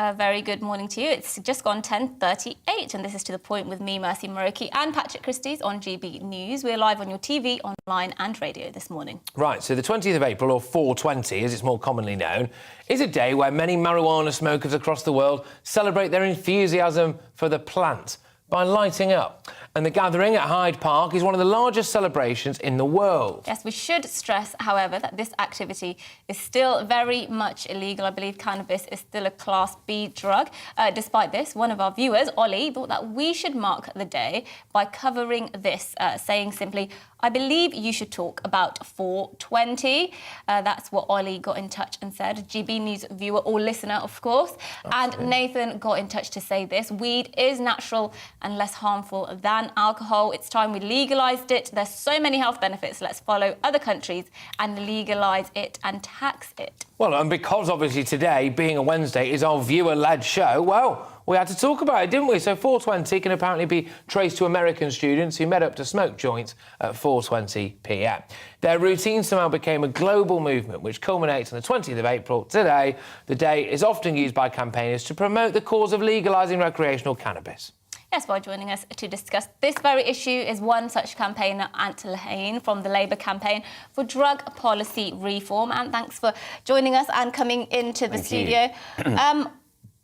A very good morning to you. It's just gone 10:38, and this is To The Point with me, Mercy Moroki, and Patrick Christie's on GB News. We're live on your TV, online and radio this morning. Right, so the 20th of April, or 420 as it's more commonly known, is a day where many marijuana smokers across the world celebrate their enthusiasm for the plant by lighting up. And the gathering at Hyde Park is one of the largest celebrations in the world. Yes, we should stress, however, that this activity is still very much illegal. I believe cannabis is still a Class B drug. Despite this, one of our viewers, Ollie, thought that we should mark the day by covering this, saying simply, I believe you should talk about 420. That's what Ollie got in touch and said. GB News viewer or listener, of course. Absolutely. And Nathan got in touch to say this. Weed is natural and less harmful than alcohol. It's time we legalised it. There's so many health benefits. Let's follow other countries and legalise it and tax it. Well, and because obviously today, being a Wednesday, is our viewer-led show, well, we had to talk about it, didn't we? So 420 can apparently be traced to American students who met up to smoke joints at 4:20 p.m. Their routine somehow became a global movement, which culminates on the 20th of April. Today, the day is often used by campaigners to promote the cause of legalising recreational cannabis. Yes, well, joining us to discuss this very issue is one such campaigner, Ant Lane, from the Labour campaign for drug policy reform. And thanks for joining us and coming into the studio.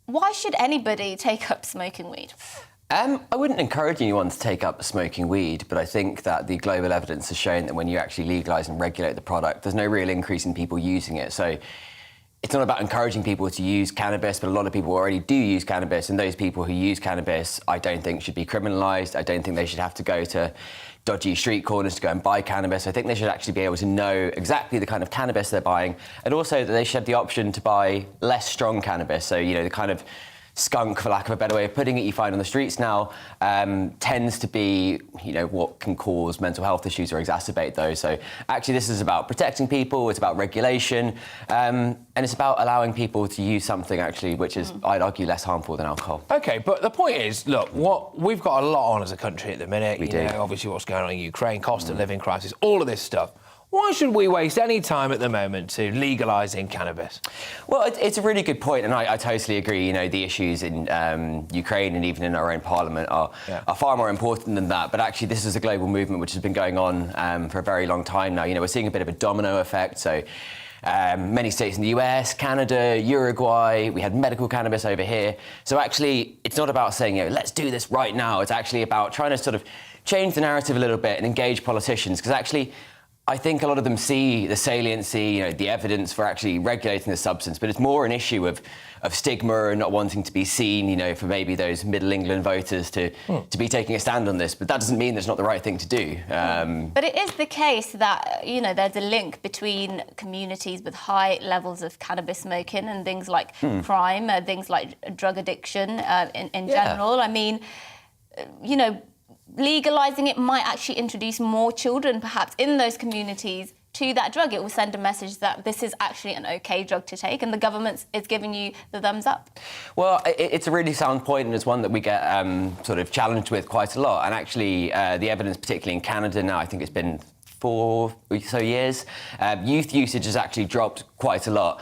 Why should anybody take up smoking weed? I wouldn't encourage anyone to take up smoking weed, but I think that the global evidence has shown that when you actually legalise and regulate the product, there's no real increase in people using it. So it's not about encouraging people to use cannabis, but a lot of people already do use cannabis, and those people who use cannabis, I don't think should be criminalised. I don't think they should have to go to dodgy street corners to go and buy cannabis. I think they should actually be able to know exactly the kind of cannabis they're buying, and also that they should have the option to buy less strong cannabis. So, you know, the kind of skunk, for lack of a better way of putting it, you find on the streets now tends to be, you know, what can cause mental health issues or exacerbate those. So actually this is about protecting people, it's about regulation, and it's about allowing people to use something actually which is, I'd argue, less harmful than alcohol. OK, but the point is, look, we've got a lot on as a country at the minute. We do. You know, obviously what's going on in Ukraine, cost of living crisis, all of this stuff. Why should we waste any time at the moment to legalising cannabis? Well, it's a really good point, and I totally agree. You know, the issues in Ukraine and even in our own parliament are far more important than that. But actually, this is a global movement which has been going on for a very long time now. You know, we're seeing a bit of a domino effect. So many states in the US, Canada, Uruguay, we had medical cannabis over here. So actually, it's not about saying, you know, let's do this right now. It's actually about trying to sort of change the narrative a little bit and engage politicians, because actually, I think a lot of them see the saliency, the evidence for actually regulating the substance, but it's more an issue of stigma and not wanting to be seen, for maybe those Middle England voters to be taking a stand on this. But that doesn't mean that's not the right thing to do. But it is the case that, there's a link between communities with high levels of cannabis smoking and things like crime, things like drug addiction in general. I mean, legalising it might actually introduce more children, perhaps, in those communities to that drug. It will send a message that this is actually an OK drug to take and the government is giving you the thumbs up. Well, it's a really sound point, and it's one that we get sort of challenged with quite a lot. And actually, the evidence, particularly in Canada now, I think it's been 4 or so years, youth usage has actually dropped quite a lot.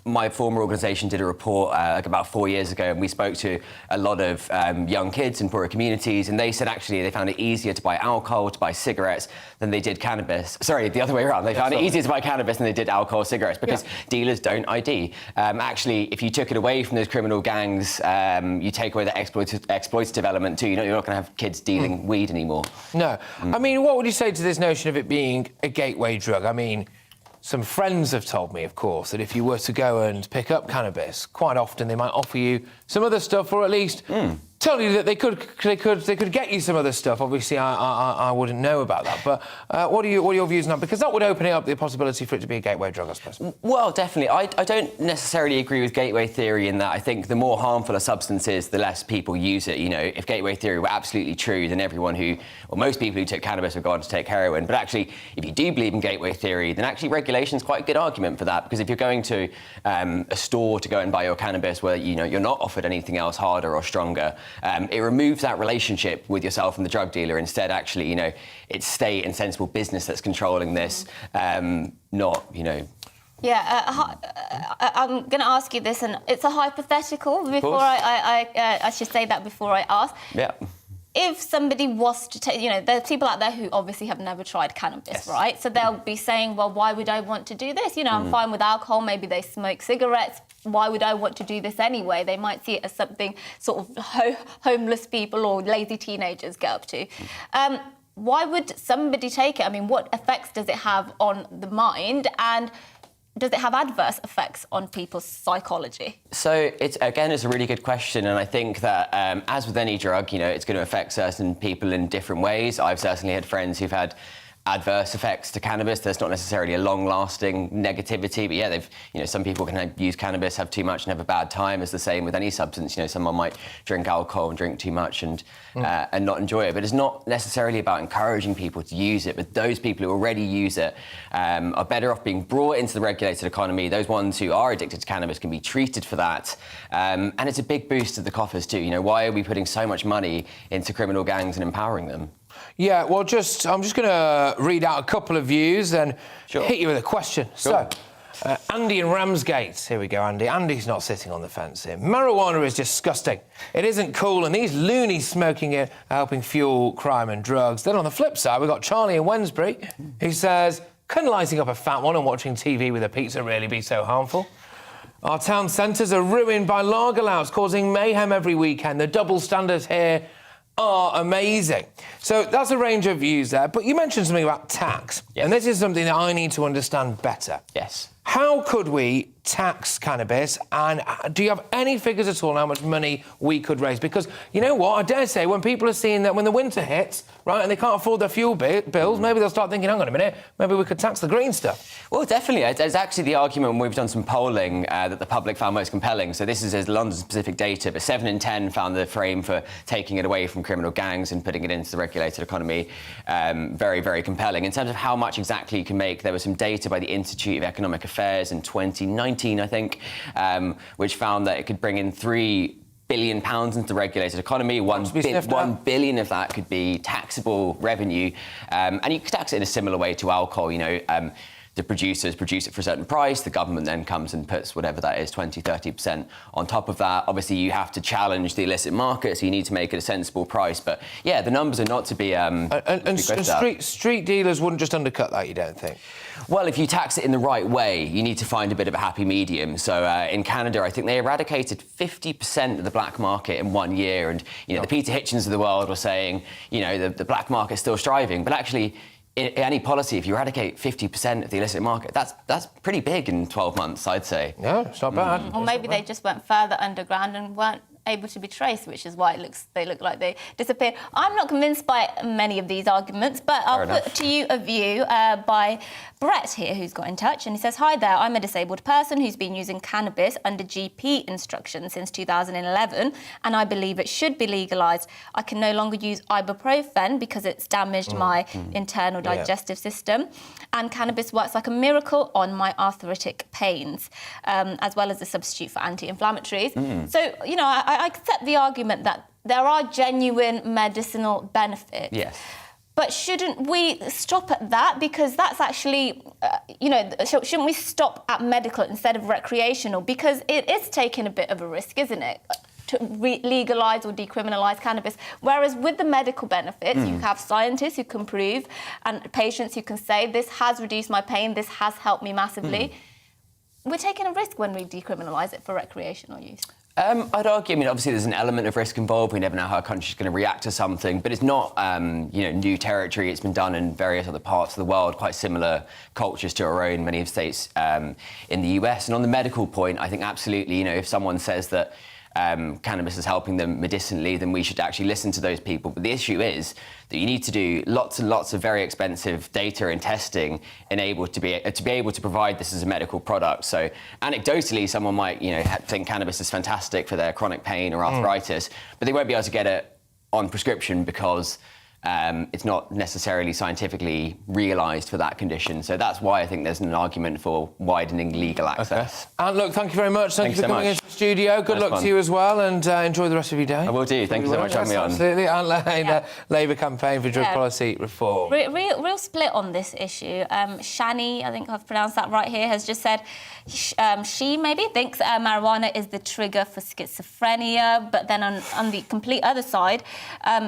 My former organisation did a report about 4 years ago, and we spoke to a lot of young kids in poorer communities, and they said actually they found it easier to buy alcohol, to buy cigarettes than they did cannabis. Sorry, the other way around. They found it easier to buy cannabis than they did alcohol or cigarettes because dealers don't ID. Actually, if you took it away from those criminal gangs, you take away the exploitative element too. You're not going to have kids dealing weed anymore. No. I mean, what would you say to this notion of it being a gateway drug? I mean, some friends have told me, of course, that if you were to go and pick up cannabis, quite often they might offer you some other stuff, or at least tell you that they could get you some other stuff. Obviously, I wouldn't know about that. But what are your views on that? Because that would open up the possibility for it to be a gateway drug, I suppose. Well, definitely. I don't necessarily agree with gateway theory in that I think the more harmful a substance is, the less people use it. If gateway theory were absolutely true, then most people who took cannabis would go on to take heroin. But actually, if you do believe in gateway theory, then actually regulation is quite a good argument for that. Because if you're going to a store to go and buy your cannabis where you're not offered anything else harder or stronger, it removes that relationship with yourself and the drug dealer. Instead, actually, it's state and sensible business that's controlling this, not. Yeah, I'm going to ask you this, and it's a hypothetical. Before I should say that before I ask. Yeah. If somebody was to take, there's people out there who obviously have never tried cannabis, right? So they'll be saying, well, why would I want to do this? I'm fine with alcohol. Maybe they smoke cigarettes. Why would I want to do this anyway? They might see it as something sort of homeless people or lazy teenagers get up to. Why would somebody take it? I mean, what effects does it have on the mind? And does it have adverse effects on people's psychology? So it's a really good question, and I think that as with any drug, it's going to affect certain people in different ways. I've certainly had friends who've had adverse effects to cannabis. There's not necessarily a long-lasting negativity, but they've, some people can use cannabis, have too much, and have a bad time. It's the same with any substance. Someone might drink alcohol and drink too much and not enjoy it. But it's not necessarily about encouraging people to use it. But those people who already use it are better off being brought into the regulated economy. Those ones who are addicted to cannabis can be treated for that. And it's a big boost to the coffers too. Why are we putting so much money into criminal gangs and empowering them? Yeah, well, I'm just going to read out a couple of views and hit you with a question. Sure. So, Andy in Ramsgate. Here we go, Andy. Andy's not sitting on the fence here. Marijuana is disgusting. It isn't cool, and these loonies smoking it are helping fuel crime and drugs. Then on the flip side, we've got Charlie in Wednesbury, who says, can lighting up a fat one and watching TV with a pizza really be so harmful? Our town centres are ruined by lager louts, causing mayhem every weekend. The double standards here are amazing. So that's a range of views there. But you mentioned something about tax. Yes. And this is something that I need to understand better. Yes. How could we tax cannabis, and do you have any figures at all on how much money we could raise? Because, you know what, I dare say, when people are seeing that when the winter hits, right, and they can't afford their fuel bills, maybe they'll start thinking, hang on a minute, maybe we could tax the green stuff. Well, definitely. It's actually the argument when we've done some polling that the public found most compelling. So this is London-specific data, but 7 in 10 found the frame for taking it away from criminal gangs and putting it into the regulated economy very, very compelling. In terms of how much exactly you can make, there was some data by the Institute of Economic Affairs in 2019, I think, which found that it could bring in £3 billion into the regulated economy. 1 billion of that could be taxable revenue. And you could tax it in a similar way to alcohol, the producers produce it for a certain price, the government then comes and puts whatever that is, 20-30% on top of that. Obviously, you have to challenge the illicit market, so you need to make it a sensible price. But, yeah, the numbers are not to be... street dealers wouldn't just undercut that, you don't think? Well, if you tax it in the right way, you need to find a bit of a happy medium. So in Canada, I think they eradicated 50% of the black market in 1 year. And, the Peter Hitchens of the world were saying, the black market's still striving. But actually... any policy, if you eradicate 50% of the illicit market, that's pretty big in 12 months, I'd say. No, it's not bad. Or maybe they just went further underground and weren't able to be traced, which is why they look like they disappeared. I'm not convinced by many of these arguments, but I'll put to you a view by Brett here, who's got in touch, and he says, "Hi there, I'm a disabled person who's been using cannabis under GP instructions since 2011, and I believe it should be legalised. I can no longer use ibuprofen because it's damaged my internal digestive system, and cannabis works like a miracle on my arthritic pains, as well as a substitute for anti-inflammatories." So, you know, I accept the argument that there are genuine medicinal benefits. Yes. But shouldn't we stop at that? Because that's actually, you know, shouldn't we stop at medical instead of recreational? Because it is taking a bit of a risk, isn't it, to legalise or decriminalise cannabis? Whereas with the medical benefits, you have scientists who can prove and patients who can say, this has reduced my pain, this has helped me massively. We're taking a risk when we decriminalise it for recreational use. I'd argue, I mean, obviously there's an element of risk involved. We never know how a country's going to react to something, but it's not, you know, new territory. It's been done in various other parts of the world, quite similar cultures to our own, many states in the US. And on the medical point, I think absolutely, you know, if someone says that cannabis is helping them medicinally, then we should actually listen to those people. But the issue is that you need to do lots and lots of very expensive data and testing to be able to provide this as a medical product. So anecdotally, someone might, you know, think cannabis is fantastic for their chronic pain or arthritis, but they won't be able to get it on prescription because it's not necessarily scientifically realised for that condition. So that's why I think there's an argument for widening legal access. Okay. And look, thank you very much. Thank you for coming into the studio. Good luck to you as well, and enjoy the rest of your day. I will do. Thank you so much for having me on. Absolutely. And the Labour campaign for drug policy reform. Real split on this issue. Shani, I think I've pronounced that right here, has just said she maybe thinks marijuana is the trigger for schizophrenia, but then on the complete other side,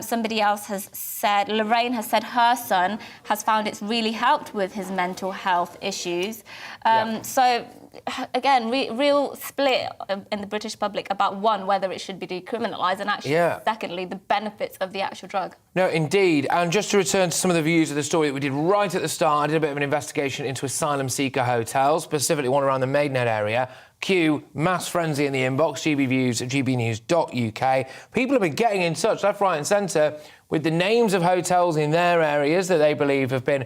somebody else has said, Lorraine has said her son has found it's really helped with his mental health issues. So, again, real split in the British public about, one, whether it should be decriminalised, and actually, secondly, the benefits of the actual drug. No, indeed. And just to return to some of the views of the story that we did right at the start, I did a bit of an investigation into asylum seeker hotels, specifically one around the Maidenhead area. Q, mass frenzy in the inbox, GBViews at gbnews.uk. People have been getting in touch left, right and centre with the names of hotels in their areas that they believe have been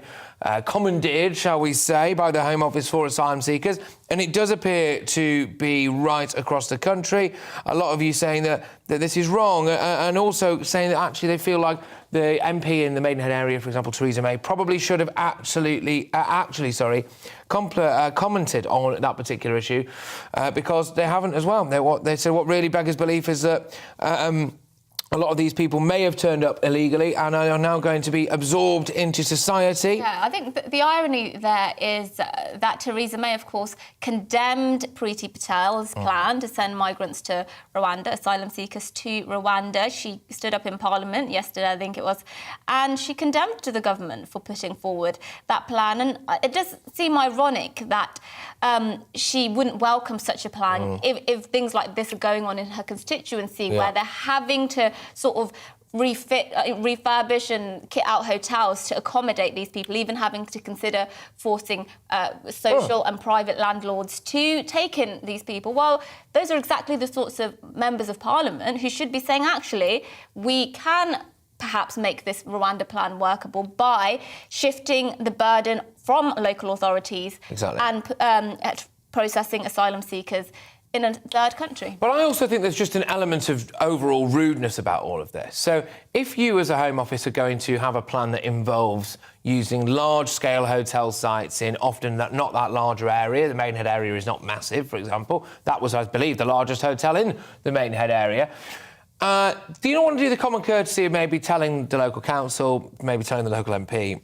commandeered, shall we say, by the Home Office for asylum seekers. And it does appear to be right across the country. A lot of you saying that this is wrong, and also saying that actually they feel like the MP in the Maidenhead area, for example, Theresa May, probably should have commented on that particular issue because they haven't as well. They said what really beggars belief is that a lot of these people may have turned up illegally and are now going to be absorbed into society. Yeah, I think the irony there is that Theresa May, of course, condemned Priti Patel's plan to send migrants to Rwanda, asylum seekers to Rwanda. She stood up in Parliament yesterday, I think it was, and she condemned the government for putting forward that plan. And it does seem ironic that she wouldn't welcome such a plan if things like this are going on in her constituency, where they're having to sort of refurbish and kit out hotels to accommodate these people, even having to consider forcing social and private landlords to take in these people. Well, those are exactly the sorts of members of Parliament who should be saying, actually, we can perhaps make this Rwanda plan workable by shifting the burden from local authorities and processing asylum seekers in a third country. But I also think there's just an element of overall rudeness about all of this. So if you as a Home Office are going to have a plan that involves using large-scale hotel sites in often not that larger area, the Maidenhead area is not massive, for example. That was, I believe, the largest hotel in the Maidenhead area. Do you not want to do the common courtesy of maybe telling the local council, maybe telling the local MP,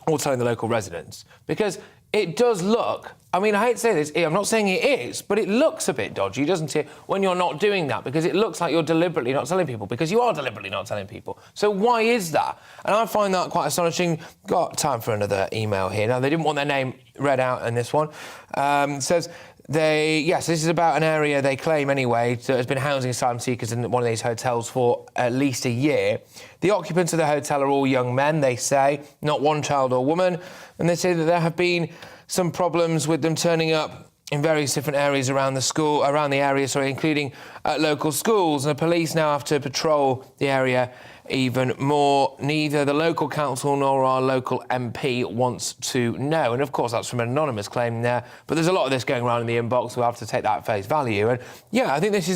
or telling the local residents? Because it does look, I mean, I hate to say this, I'm not saying it is, but it looks a bit dodgy, doesn't it, when you're not doing that, because it looks like you're deliberately not telling people, because you are deliberately not telling people. So why is that? And I find that quite astonishing. Got time for another email here. Now, they didn't want their name read out in this one. Says, Yes, this is about an area they claim anyway that has been housing asylum seekers in one of these hotels for at least a year. The occupants of the hotel are all young men, they say, not one child or woman, and they say that there have been some problems with them turning up in various different areas around the area, including at local schools, and the police now have to patrol the area even more. Neither the local council nor our local MP wants to know. And of course, that's from an anonymous claim there. But there's a lot of this going around in the inbox. We'll have to take that at face value. And yeah, I think this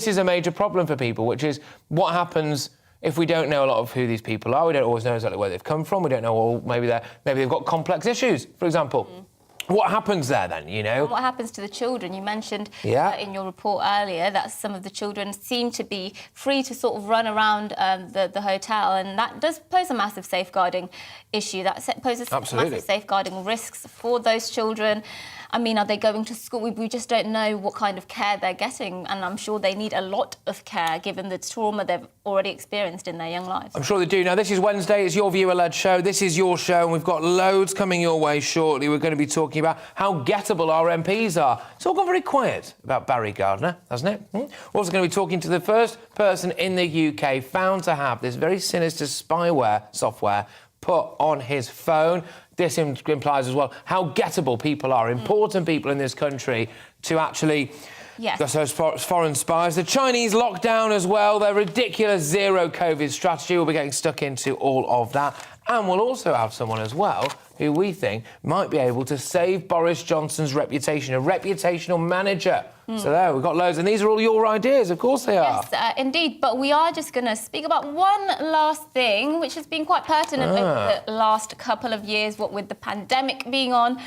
is a major problem for people, which is what happens if we don't know a lot of who these people are. We don't always know exactly where they've come from. We don't know, well, maybe they've got complex issues, for example. What happens there then, you know? And what happens to the children? You mentioned in your report earlier that some of the children seem to be free to sort of run around the hotel, and that does pose a massive safeguarding issue. That poses massive safeguarding risks for those children. I mean, are they going to school? We just don't know what kind of care they're getting, and I'm sure they need a lot of care given the trauma they've already experienced in their young lives. I'm sure they do. Now, this is Wednesday. It's your viewer-led show. This is your show, and we've got loads coming your way shortly. We're going to be talking about how gettable our MPs are. It's all gone very quiet about Barry Gardiner, hasn't it? We're also going to be talking to the first person in the UK found to have this very sinister spyware software put on his phone. This implies as well how gettable people are, important people in this country, to actually... Yes. Those foreign spies. The Chinese lockdown as well, their ridiculous zero-COVID strategy. We'll be getting stuck into all of that. And we'll also have someone as well who we think might be able to save Boris Johnson's reputation, a reputational manager. So there, we've got loads. And these are all your ideas, of course they are. Yes, indeed. But we are just going to speak about one last thing, which has been quite pertinent over the last couple of years, what with the pandemic being on.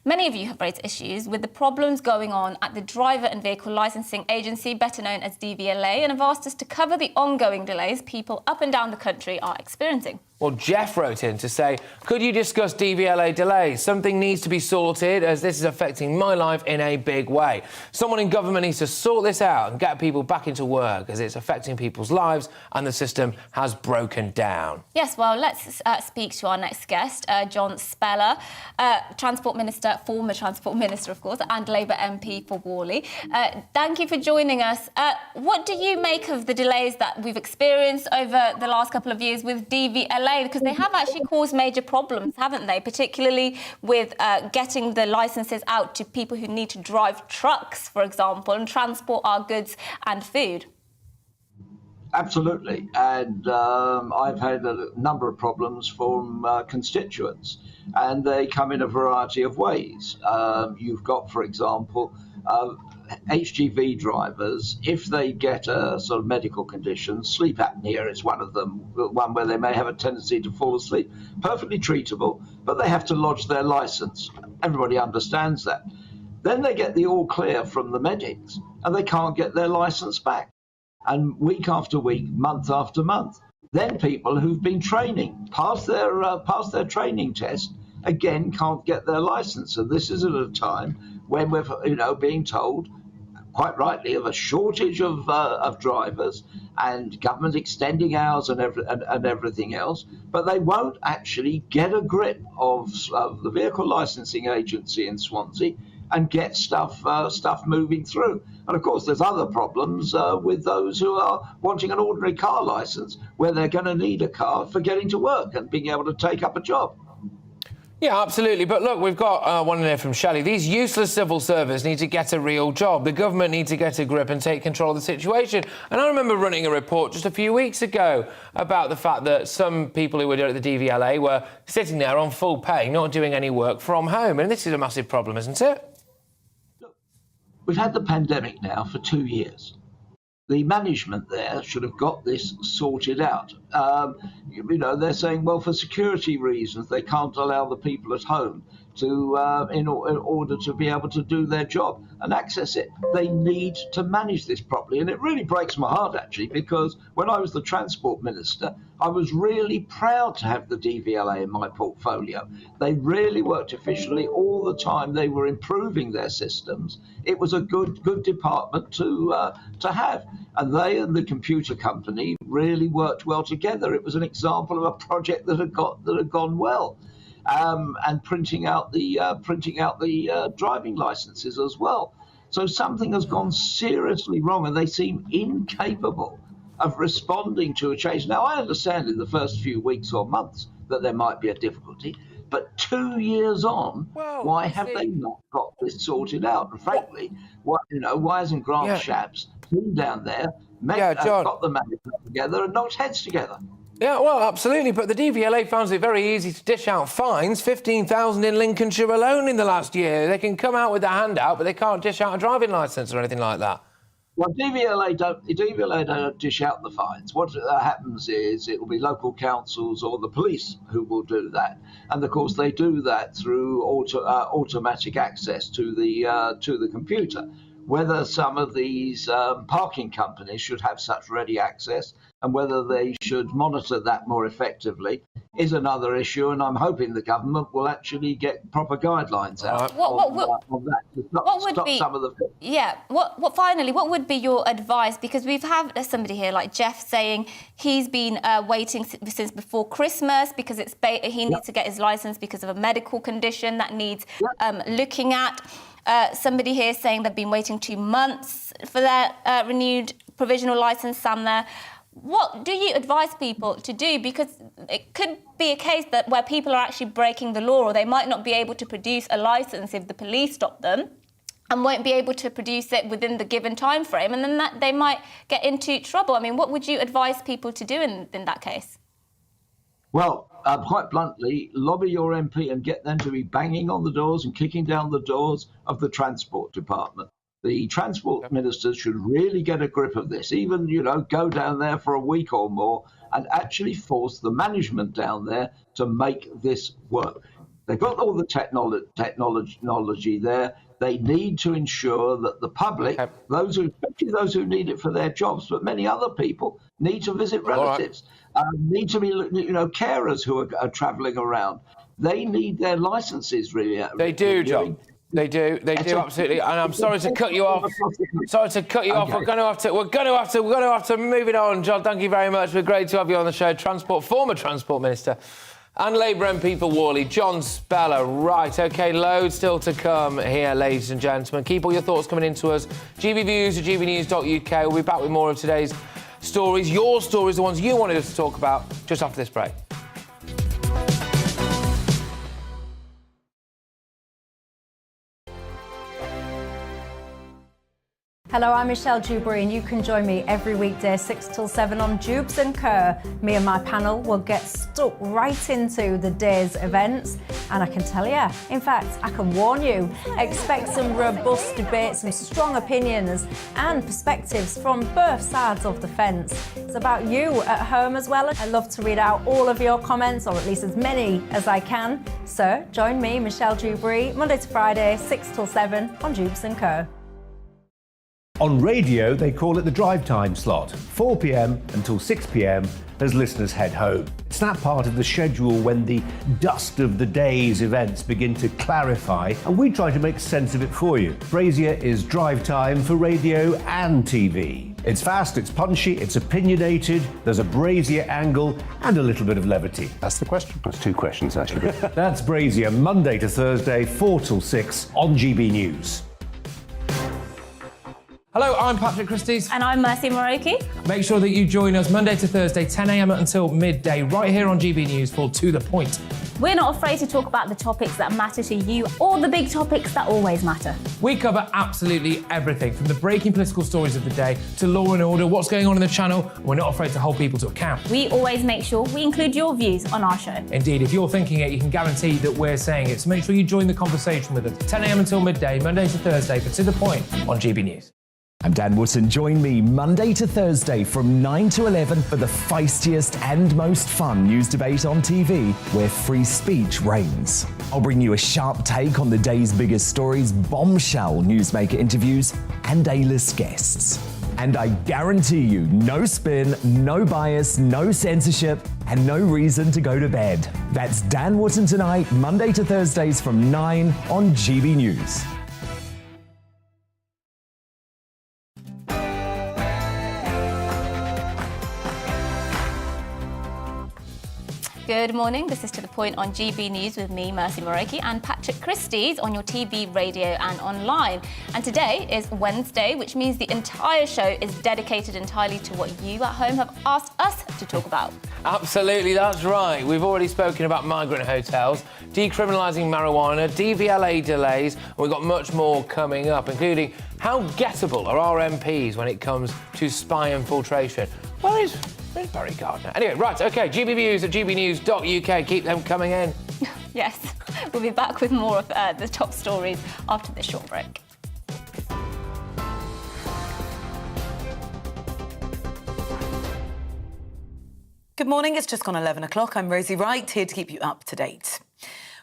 Many of you have raised issues with the problems going on at the Driver and Vehicle Licensing Agency, better known as DVLA, and have asked us to cover the ongoing delays people up and down the country are experiencing. Well, Jeff wrote in to say, could you discuss DVLA delays? Something needs to be sorted as this is affecting my life in a big way. Someone in government needs to sort this out and get people back into work as it's affecting people's lives and the system has broken down. Yes, well, let's speak to our next guest, John Speller, Transport Minister, former Transport Minister, of course, and Labour MP for Worley. Thank you for joining us. What do you make of the delays that we've experienced over the last couple of years with DVLA? Because they have actually caused major problems, haven't they? Particularly with getting the licences out to people who need to drive trucks, for example, and transport our goods and food. Absolutely. And I've had a number of problems from constituents, and they come in a variety of ways. You've got, for example, HGV drivers, if they get a sort of medical condition, sleep apnea is one of them, one where they may have a tendency to fall asleep, perfectly treatable, but they have to lodge their license. Everybody understands that. Then they get the all clear from the medics and they can't get their license back. And week after week, month after month. Then people who've been training, pass their training test, again can't get their license. And this is at a time when we're being told, quite rightly, of a shortage of drivers and government extending hours and everything else, but they won't actually get a grip of the Vehicle Licensing Agency in Swansea and get stuff moving through. And of course, there's other problems with those who are wanting an ordinary car licence, where they're going to need a car for getting to work and being able to take up a job. Yeah, absolutely. But look, we've got one in there from Shelley. These useless civil servants need to get a real job. The government needs to get a grip and take control of the situation. And I remember running a report just a few weeks ago about the fact that some people who were at the DVLA were sitting there on full pay, not doing any work from home. And this is a massive problem, isn't it? We've had the pandemic now for 2 years. The management there should have got this sorted out. They're saying, well, for security reasons, they can't allow the people at home to, in order to be able to do their job and access it. They need to manage this properly. And it really breaks my heart, actually, because when I was the Transport Minister, I was really proud to have the DVLA in my portfolio. They really worked efficiently all the time. They were improving their systems. It was a good department to have. And they and the computer company really worked well together. It was an example of a project that had gone well. and printing out the driving licenses as well. So something has gone seriously wrong, and they seem incapable of responding to a change. Now, I understand in the first few weeks or months that there might be a difficulty, but 2 years on, why have they not got this sorted out? And frankly, why hasn't Grant Shapps been down there, got the management together and knocked heads together? Yeah, well, absolutely, but the DVLA finds it very easy to dish out fines, 15,000 in Lincolnshire alone in the last year. They can come out with a handout, but they can't dish out a driving licence or anything like that. Well, DVLA don't dish out the fines. What happens is it will be local councils or the police who will do that, and of course they do that through automatic access to the computer. Whether some of these parking companies should have such ready access and whether they should monitor that more effectively is another issue, and I'm hoping the government will actually get proper guidelines out on that to stop some of the... Yeah, finally, what would be your advice? Because we've had somebody here like Jeff saying he's been waiting since before Christmas because he needs to get his licence because of a medical condition that needs looking at. Somebody here saying they've been waiting 2 months for their renewed provisional licence, Sam there. What do you advise people to do? Because it could be a case that where people are actually breaking the law, or they might not be able to produce a licence if the police stop them and won't be able to produce it within the given time frame, and then they might get into trouble. I mean, what would you advise people to do in that case? Well, quite bluntly, lobby your MP and get them to be banging on the doors and kicking down the doors of the Transport Department. The Transport Ministers should really get a grip of this, even, go down there for a week or more and actually force the management down there to make this work. They've got all the technology there. They need to ensure that the public, especially those who need it for their jobs, but many other people need to visit relatives, need to be, carers who are travelling around. They need their licences really. They do, John. They do absolutely. And I'm sorry to cut you off. We're going to have to move it on. John, thank you very much. We're great to have you on the show. Former Transport Minister and Labour MP for Worley, John Speller. Right, OK, loads still to come here, ladies and gentlemen. Keep all your thoughts coming into us. GBViews at gbnews.uk. We'll be back with more of today's stories. Your stories, the ones you wanted us to talk about, just after this break. Hello, I'm Michelle Dewberry, and you can join me every weekday 6 till 7 on Jubes and Kerr. Me and my panel will get stuck right into the day's events, and I can tell you, in fact, I can warn you, expect some robust debates, some strong opinions and perspectives from both sides of the fence. It's about you at home as well. I love to read out all of your comments, or at least as many as I can. So join me, Michelle Dewberry, Monday to Friday, 6 till 7 on Jubes and Kerr. On radio, they call it the drive time slot, 4 p.m. until 6 p.m. as listeners head home. It's that part of the schedule when the dust of the day's events begin to clarify, and we try to make sense of it for you. Brazier is drive time for radio and TV. It's fast, it's punchy, it's opinionated, there's a Brazier angle and a little bit of levity. That's the question. That's 2 questions, actually. That's Brazier, Monday to Thursday, 4 till 6 on GB News. Hello, I'm Patrick Christie's. And I'm Mercy Moroki. Make sure that you join us Monday to Thursday, 10 a.m. until midday, right here on GB News for To The Point. We're not afraid to talk about the topics that matter to you, or the big topics that always matter. We cover absolutely everything, from the breaking political stories of the day to law and order, what's going on in the channel. We're not afraid to hold people to account. We always make sure we include your views on our show. Indeed, if you're thinking it, you can guarantee that we're saying it. So make sure you join the conversation with us, 10 a.m. until midday, Monday to Thursday, for To The Point on GB News. I'm Dan Wootton. Join me Monday to Thursday from 9 to 11 for the feistiest and most fun news debate on TV, where free speech reigns. I'll bring you a sharp take on the day's biggest stories, bombshell newsmaker interviews, and A-list guests. And I guarantee you, no spin, no bias, no censorship, and no reason to go to bed. That's Dan Wootton tonight, Monday to Thursdays from 9 on GB News. Good morning. This is To The Point on GB News with me, Mercy Moreki, and Patrick Christie's on your TV, radio and online. And today is Wednesday, which means the entire show is dedicated entirely to what you at home have asked us to talk about. Absolutely, that's right. We've already spoken about migrant hotels, decriminalising marijuana, DVLA delays, and we've got much more coming up, including how gettable are our MPs when it comes to spy infiltration. Where's Barry Gardner? Anyway, right, OK, GBNews at gbnews.uk. Keep them coming in. Yes, we'll be back with more of the top stories after this short break. Good morning, it's just gone 11 o'clock. I'm Rosie Wright, here to keep you up to date.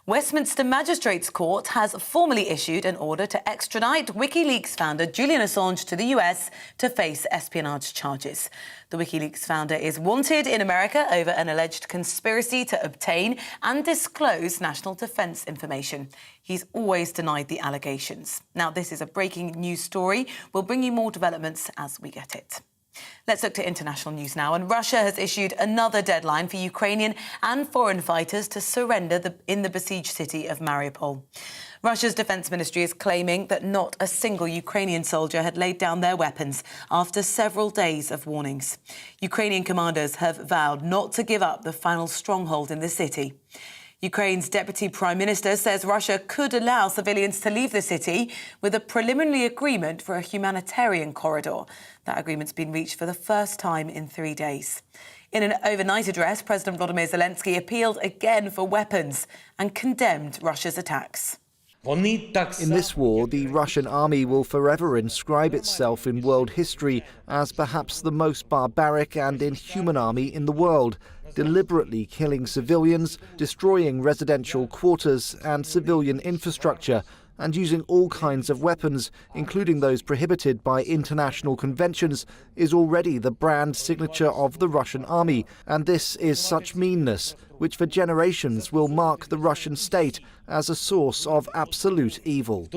Westminster Magistrates Court has formally issued an order to extradite WikiLeaks founder Julian Assange to the US to face espionage charges. The WikiLeaks founder is wanted in America over an alleged conspiracy to obtain and disclose national defence information. He's always denied the allegations. Now, this is a breaking news story. We'll bring you more developments as we get it. Let's look to international news now. And Russia has issued another deadline for Ukrainian and foreign fighters to surrender in the besieged city of Mariupol. Russia's defence ministry is claiming that not a single Ukrainian soldier had laid down their weapons after several days of warnings. Ukrainian commanders have vowed not to give up the final stronghold in the city. Ukraine's Deputy Prime Minister says Russia could allow civilians to leave the city with a preliminary agreement for a humanitarian corridor. That agreement's been reached for the first time in 3 days. In an overnight address, President Volodymyr Zelensky appealed again for weapons and condemned Russia's attacks. In this war, the Russian army will forever inscribe itself in world history as perhaps the most barbaric and inhuman army in the world, deliberately killing civilians, destroying residential quarters and civilian infrastructure, and using all kinds of weapons, including those prohibited by international conventions, is already the brand signature of the Russian army. And this is such meanness, which for generations will mark the Russian state as a source of absolute evil.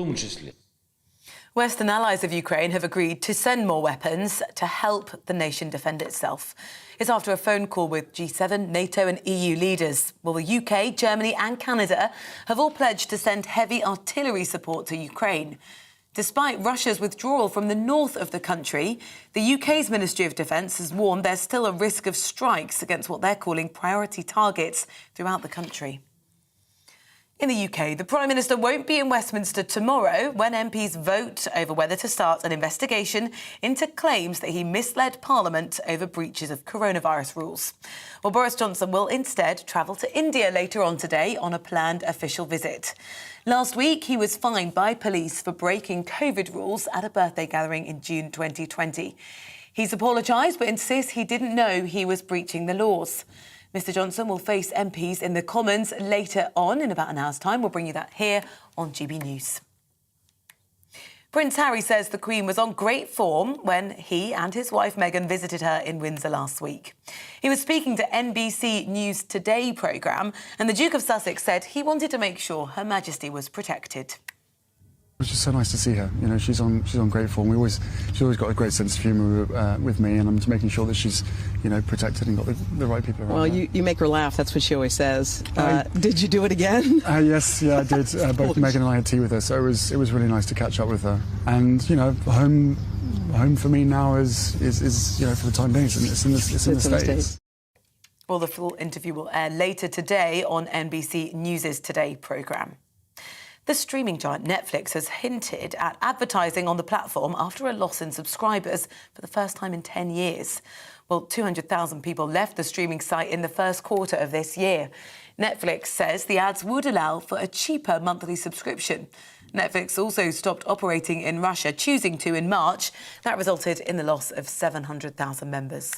Western allies of Ukraine have agreed to send more weapons to help the nation defend itself. It's after a phone call with G7, NATO and EU leaders. Well, the UK, Germany and Canada have all pledged to send heavy artillery support to Ukraine. Despite Russia's withdrawal from the north of the country, the UK's Ministry of Defence has warned there's still a risk of strikes against what they're calling priority targets throughout the country. In the UK, the Prime Minister won't be in Westminster tomorrow when MPs vote over whether to start an investigation into claims that he misled Parliament over breaches of coronavirus rules. Well, Boris Johnson will instead travel to India later on today on a planned official visit. Last week, he was fined by police for breaking COVID rules at a birthday gathering in June 2020. He's apologised but insists he didn't know he was breaching the laws. Mr Johnson will face MPs in the Commons later on in about an hour's time. We'll bring you that here on GB News. Prince Harry says the Queen was on great form when he and his wife Meghan visited her in Windsor last week. He was speaking to NBC News Today programme, and the Duke of Sussex said he wanted to make sure Her Majesty was protected. It was just so nice to see her. You know, she's on great form. She's always got a great sense of humour with me, and I'm just making sure that she's, you know, protected and got the right people around. Well, you make her laugh. That's what she always says. Did you do it again? Yes, yeah, I did. Both Meghan and I had tea with her, so it was really nice to catch up with her. And you know, home for me now is you know, for the time being, it's in the States. Well, the full interview will air later today on NBC News' Today programme. The streaming giant Netflix has hinted at advertising on the platform after a loss in subscribers for the first time in 10 years. Well, 200,000 people left the streaming site in the first quarter of this year. Netflix says the ads would allow for a cheaper monthly subscription. Netflix also stopped operating in Russia, choosing to in March. That resulted in the loss of 700,000 members.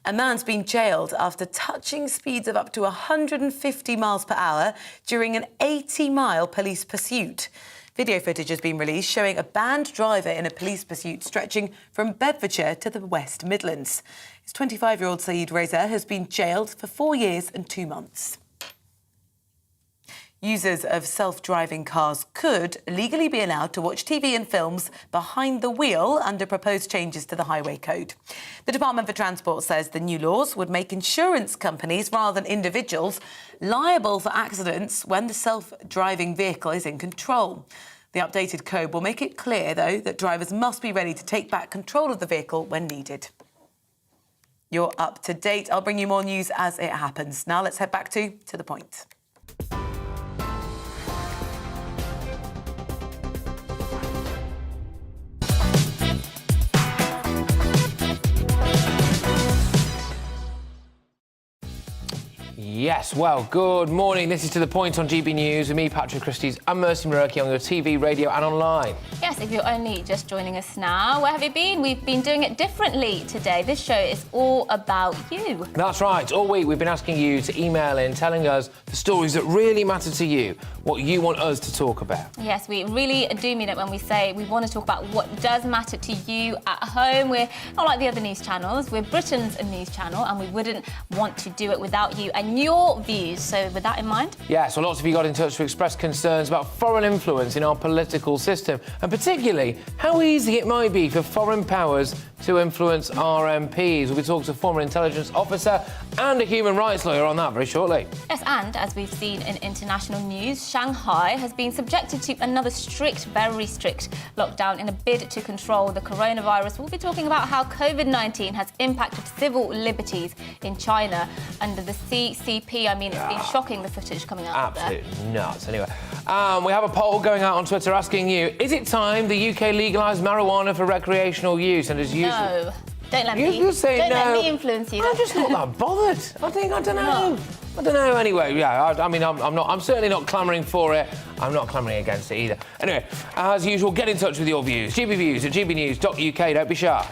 A man's been jailed after touching speeds of up to 150 miles per hour during an 80-mile police pursuit. Video footage has been released showing a banned driver in a police pursuit stretching from Bedfordshire to the West Midlands. His 25-year-old Saeed Reza has been jailed for 4 years and 2 months. Users of self-driving cars could legally be allowed to watch TV and films behind the wheel under proposed changes to the Highway Code. The Department for Transport says the new laws would make insurance companies, rather than individuals, liable for accidents when the self-driving vehicle is in control. The updated code will make it clear, though, that drivers must be ready to take back control of the vehicle when needed. You're up to date. I'll bring you more news as it happens. Now let's head back to the point. Yes, well, good morning. This is To The Point on GB News with me, Patrick Christie's, and Mercy Muroki on your TV, radio and online. Yes, if you're only just joining us now, where have you been? We've been doing it differently today. This show is all about you. That's right. All week we've been asking you to email in, telling us the stories that really matter to you, what you want us to talk about. Yes, we really do mean it when we say we want to talk about what does matter to you at home. We're not like the other news channels. We're Britain's news channel, and we wouldn't want to do it without you and your views. So with that in mind? Yeah, so lots of you got in touch to express concerns about foreign influence in our political system, and particularly how easy it might be for foreign powers to influence our MPs. We'll be talking to a former intelligence officer and a human rights lawyer on that very shortly. Yes, and as we've seen in international news, Shanghai has been subjected to another very strict lockdown in a bid to control the coronavirus. We'll be talking about how COVID-19 has impacted civil liberties in China under the CCP. I mean, it's been shocking, the footage coming out there. Absolutely nuts. Anyway, we have a poll going out on Twitter asking you, is it time the UK legalised marijuana for recreational use? And as usual... No. Don't let me influence you. I'm just not that bothered. I don't know. I don't know. Anyway, yeah, I'm certainly not clamouring for it. I'm not clamouring against it either. Anyway, as usual, get in touch with your views. gbviews at gbnews.uk. Don't be shy.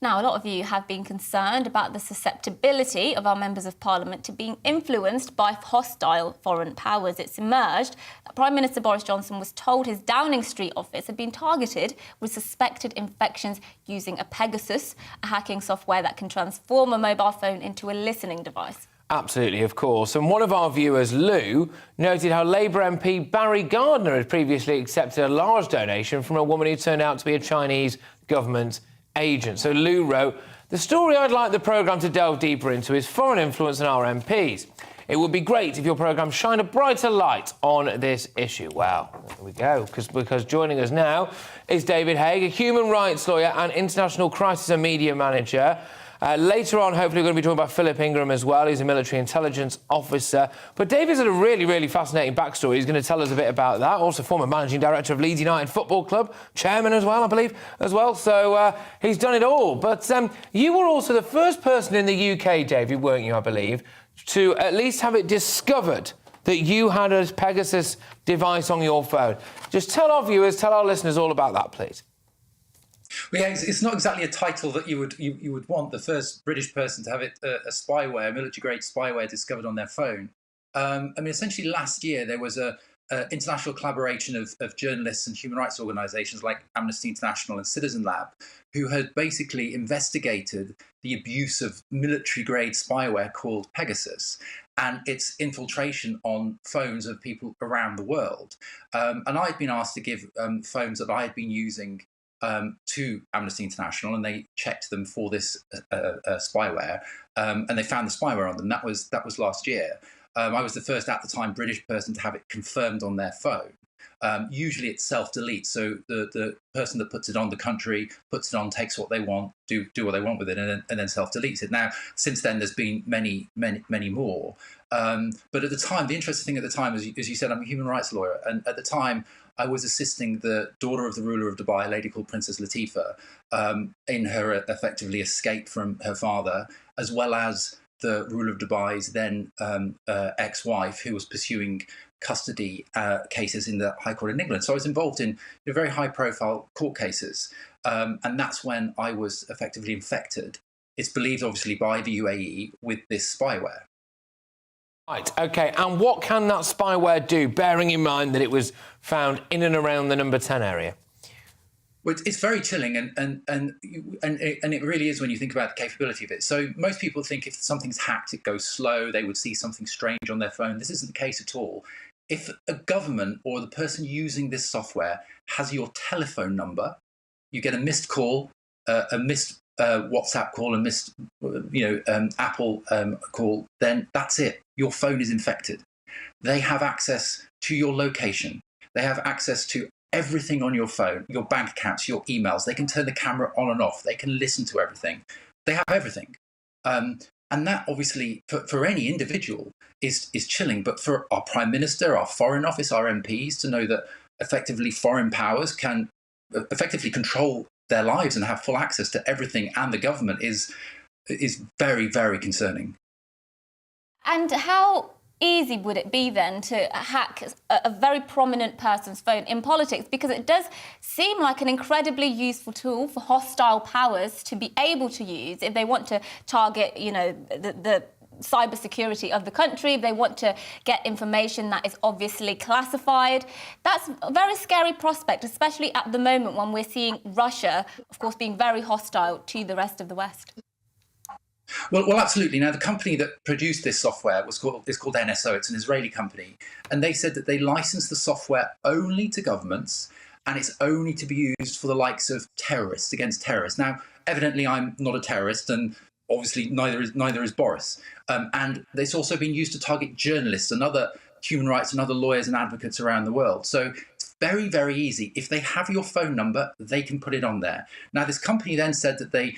Now, a lot of you have been concerned about the susceptibility of our members of Parliament to being influenced by hostile foreign powers. It's emerged that Prime Minister Boris Johnson was told his Downing Street office had been targeted with suspected infections using a Pegasus, a hacking software that can transform a mobile phone into a listening device. Absolutely, of course. And one of our viewers, Lou, noted how Labour MP Barry Gardner had previously accepted a large donation from a woman who turned out to be a Chinese government agent. So Lou wrote, the story I'd like the programme to delve deeper into is foreign influence on our MPs. It would be great if your programme shined a brighter light on this issue. Well, there we go, because joining us now is David Haig, a human rights lawyer and international crisis and media manager. Later on, hopefully, we're going to be talking about Philip Ingram as well. He's a military intelligence officer. But David's had a really, really fascinating backstory. He's going to tell us a bit about that. Also, former managing director of Leeds United Football Club, chairman as well, I believe, as well. So he's done it all. But you were also the first person in the UK, David, weren't you, I believe, to at least have it discovered that you had a Pegasus device on your phone. Just tell our viewers, tell our listeners all about that, please. Well, yeah, it's not exactly a title that you would want. The first British person to have it, a spyware, military-grade spyware discovered on their phone. Essentially last year there was a international collaboration of journalists and human rights organisations like Amnesty International and Citizen Lab, who had basically investigated the abuse of military-grade spyware called Pegasus and its infiltration on phones of people around the world. And I'd been asked to give phones that I had been using to Amnesty International, and they checked them for this spyware, and they found the spyware on them. That was last year. I was the first at the time British person to have it confirmed on their phone. Usually it's self-delete, so the person that puts it on, the country puts it on, takes what they want, do what they want with it, and then self-deletes it. Now, since then, there's been many more. But at the time, the interesting thing at the time, as you said, I'm a human rights lawyer, and at the time, I was assisting the daughter of the ruler of Dubai, a lady called Princess Latifa, in her effectively escape from her father, as well as the ruler of Dubai's then ex-wife, who was pursuing custody cases in the High Court in England. So I was involved in very high-profile court cases, and that's when I was effectively infected. It's believed, obviously, by the UAE with this spyware. Right, OK, and what can that spyware do, bearing in mind that it was found in and around the number 10 area? Well, it's very chilling, and it really is when you think about the capability of it. So most people think if something's hacked, it goes slow. They would see something strange on their phone. This isn't the case at all. If a government or the person using this software has your telephone number, you get a missed call, a missed WhatsApp call, a missed Apple call, then that's it. Your phone is infected. They have access to your location. They have access to everything on your phone, your bank accounts, your emails. They can turn the camera on and off. They can listen to everything. They have everything. And that obviously, for any individual, is chilling. But for our Prime Minister, our Foreign Office, our MPs, to know that effectively foreign powers can effectively control their lives and have full access to everything and the government is very, very concerning. And how easy would it be then to hack a very prominent person's phone in politics? Because it does seem like an incredibly useful tool for hostile powers to be able to use if they want to target, the cybersecurity of the country, if they want to get information that is obviously classified. That's a very scary prospect, especially at the moment when we're seeing Russia, of course, being very hostile to the rest of the West. Well, absolutely. Now, the company that produced this software is called NSO. It's an Israeli company. And they said that they license the software only to governments, and it's only to be used for the likes of terrorists, against terrorists. Now, evidently, I'm not a terrorist, and obviously neither is Boris. And it's also been used to target journalists and other human rights and other lawyers and advocates around the world. So it's very, very easy. If they have your phone number, they can put it on there. Now, this company then said that they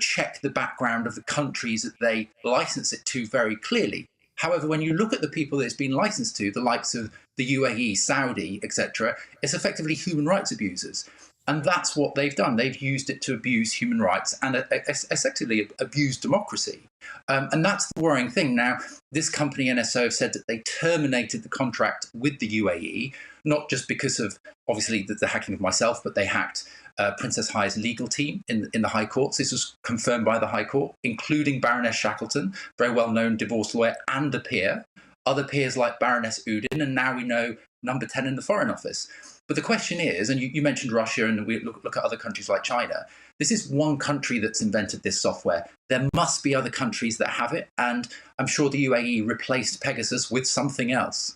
check the background of the countries that they license it to very clearly. However, when you look at the people that it's been licensed to, the likes of the UAE, Saudi, etc., it's effectively human rights abusers. And that's what they've done. They've used it to abuse human rights and effectively abuse democracy. And that's the worrying thing. Now, this company, NSO, have said that they terminated the contract with the UAE, not just because of, obviously, the hacking of myself, but they hacked Princess Hi's legal team in the High Courts. This was confirmed by the High Court, including Baroness Shackleton, very well-known divorce lawyer and a peer, other peers like Baroness Udin, and now we know number 10 in the Foreign Office. But the question is, and you mentioned Russia, and we look at other countries like China, this is one country that's invented this software. There must be other countries that have it, and I'm sure the UAE replaced Pegasus with something else.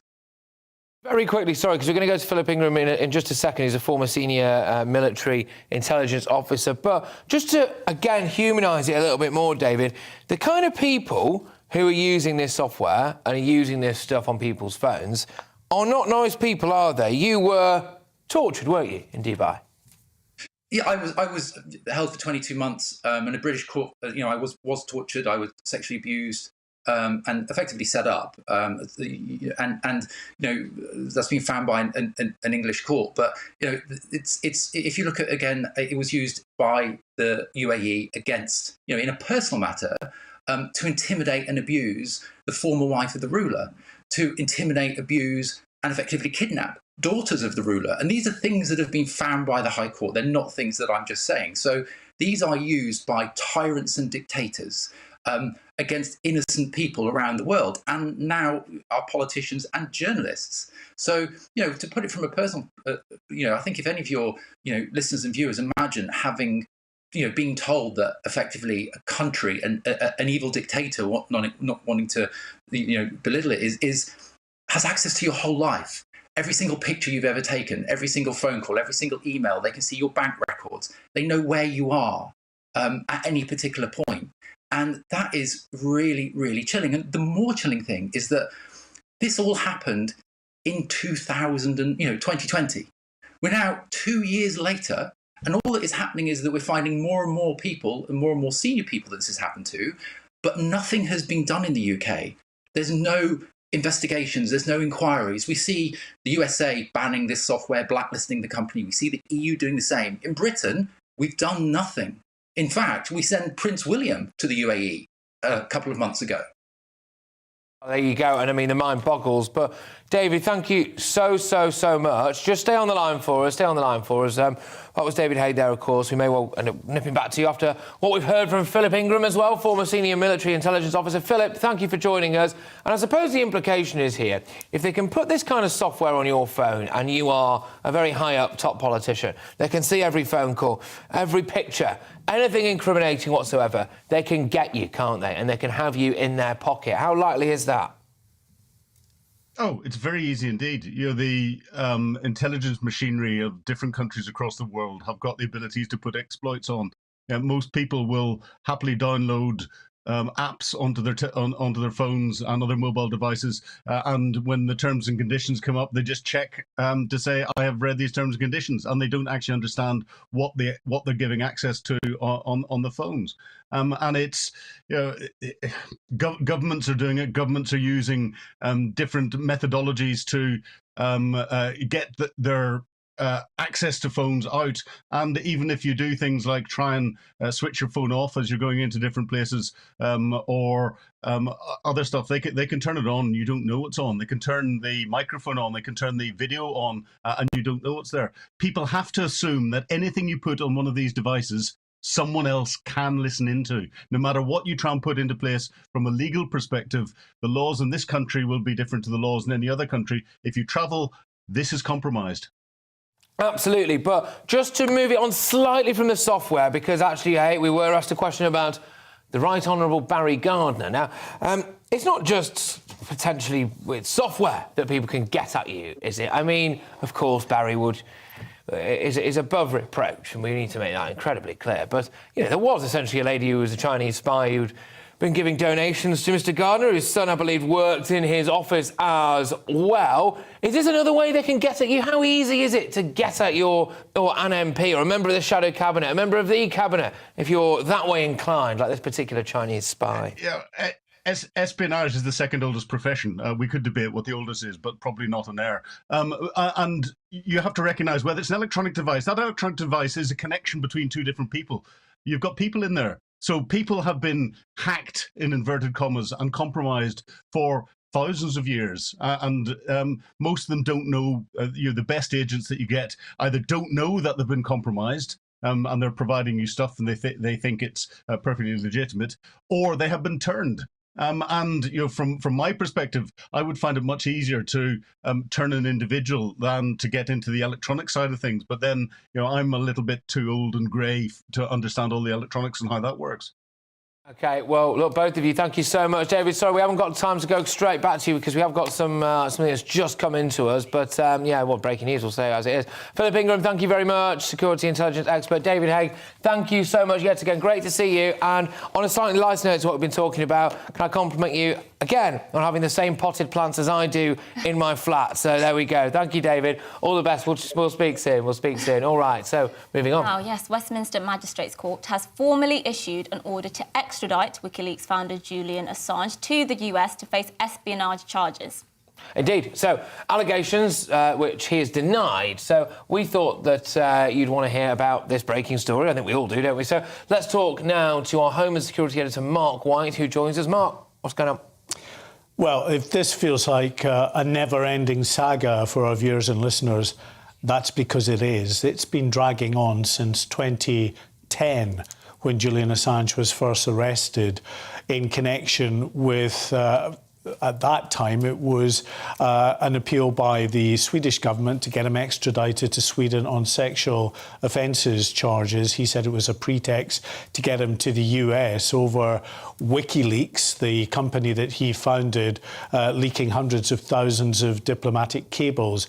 Very quickly, sorry, because we're going to go to Philip Ingram in just a second. He's a former senior military intelligence officer. But just to, again, humanise it a little bit more, David, the kind of people who are using this software and are using this stuff on people's phones are not nice people, are they? You were tortured, weren't you, in Dubai? Yeah, I was held for 22 months in a British court. I was tortured. I was sexually abused. And effectively set up, and that's been found by an English court. But it's if you look at, again, it was used by the UAE against, in a personal matter, to intimidate and abuse the former wife of the ruler, to intimidate, abuse, and effectively kidnap daughters of the ruler. And these are things that have been found by the High Court. They're not things that I'm just saying. So these are used by tyrants and dictators against innocent people around the world, and now our politicians and journalists. So, to put it from a personal, I think if any of your, listeners and viewers imagine having, being told that effectively a country and an evil dictator, not wanting to, belittle it, has access to your whole life. Every single picture you've ever taken, every single phone call, every single email, they can see your bank records. They know where you are at any particular point. And that is really, really chilling. And the more chilling thing is that this all happened in 2020. We're now 2 years later, and all that is happening is that we're finding more and more people and more senior people that this has happened to, but nothing has been done in the UK. There's no investigations, there's no inquiries. We see the USA banning this software, blacklisting the company. We see the EU doing the same. In Britain, we've done nothing. In fact, we sent Prince William to the UAE a couple of months ago. There you go. And I mean, the mind boggles. But David, thank you so much. Just stay on the line for us. That was David Haig there, of course. We may well end up nipping back to you after what we've heard from Philip Ingram as well, former senior military intelligence officer. Philip, thank you for joining us. And I suppose the implication is here, if they can put this kind of software on your phone and you are a very high-up top politician, they can see every phone call, every picture, anything incriminating whatsoever, they can get you, can't they? And they can have you in their pocket. How likely is that? Oh, it's very easy indeed. You know, the intelligence machinery of different countries across the world have got the abilities to put exploits on. Most people will happily download apps onto their phones and other mobile devices, and when the terms and conditions come up, they just check to say, I have read these terms and conditions, and they don't actually understand what they're giving access to on the phones. And it's, you know, governments are doing it. Governments are using different methodologies to get their access to phones out. And even if you do things like try and switch your phone off as you're going into different places, or other stuff, they can turn it on. You don't know it's on. They can turn the microphone on. They can turn the video on, and you don't know it's there. People have to assume that anything you put on one of these devices, someone else can listen into. No matter what you try and put into place from a legal perspective, the laws in this country will be different to the laws in any other country. If you travel, this is compromised. Absolutely, but just to move it on slightly from the software, because actually, hey, we were asked a question about the Right Honourable Barry Gardiner. Now, it's not just potentially with software that people can get at you, is it? I mean, of course, Barry is above reproach, and we need to make that incredibly clear. But, you know, there was essentially a lady who was a Chinese spy who'd been giving donations to Mr. Gardiner. His son, I believe, worked in his office as well. Is this another way they can get at you? How easy is it to get at or an MP or a member of the shadow cabinet, a member of the cabinet, if you're that way inclined, like this particular Chinese spy? Yeah. Espionage is the second oldest profession. We could debate what the oldest is, but probably not on air. And you have to recognise whether it's an electronic device. That electronic device is a connection between two different people. You've got people in there. So people have been hacked, in inverted commas, and compromised for thousands of years. And most of them don't know, the best agents that you get either don't know that they've been compromised, and they're providing you stuff and they think it's perfectly legitimate, or they have been turned. And you know, from my perspective, I would find it much easier to turn an individual than to get into the electronic side of things. But then, you know, I'm a little bit too old and grey to understand all the electronics and how that works. OK, well, look, both of you, thank you so much. David, sorry, we haven't got time to go straight back to you because we have got something that's just come into us. But, yeah, well, breaking news, we'll say as it is. Philip Ingram, thank you very much. Security intelligence expert. David Haig, thank you so much yet again. Great to see you. And on a slightly lighter note to what we've been talking about, can I compliment you again on having the same potted plants as I do in my flat? So there we go. Thank you, David. All the best. We'll speak soon. We'll speak soon. All right, so moving on. Now, yes, Westminster Magistrates Court has formally issued an order to extradite WikiLeaks founder Julian Assange to the US to face espionage charges. Indeed. So, allegations which he has denied. So, we thought that you'd want to hear about this breaking story. I think we all do, don't we? So, let's talk now to our Home and Security Editor, Mark White, who joins us. Mark, what's going on? Well, if this feels like a never-ending saga for our viewers and listeners, that's because it is. It's been dragging on since 2010, when Julian Assange was first arrested in connection with, at that time, it was an appeal by the Swedish government to get him extradited to Sweden on sexual offences charges. He said it was a pretext to get him to the US over WikiLeaks, the company that he founded, leaking hundreds of thousands of diplomatic cables.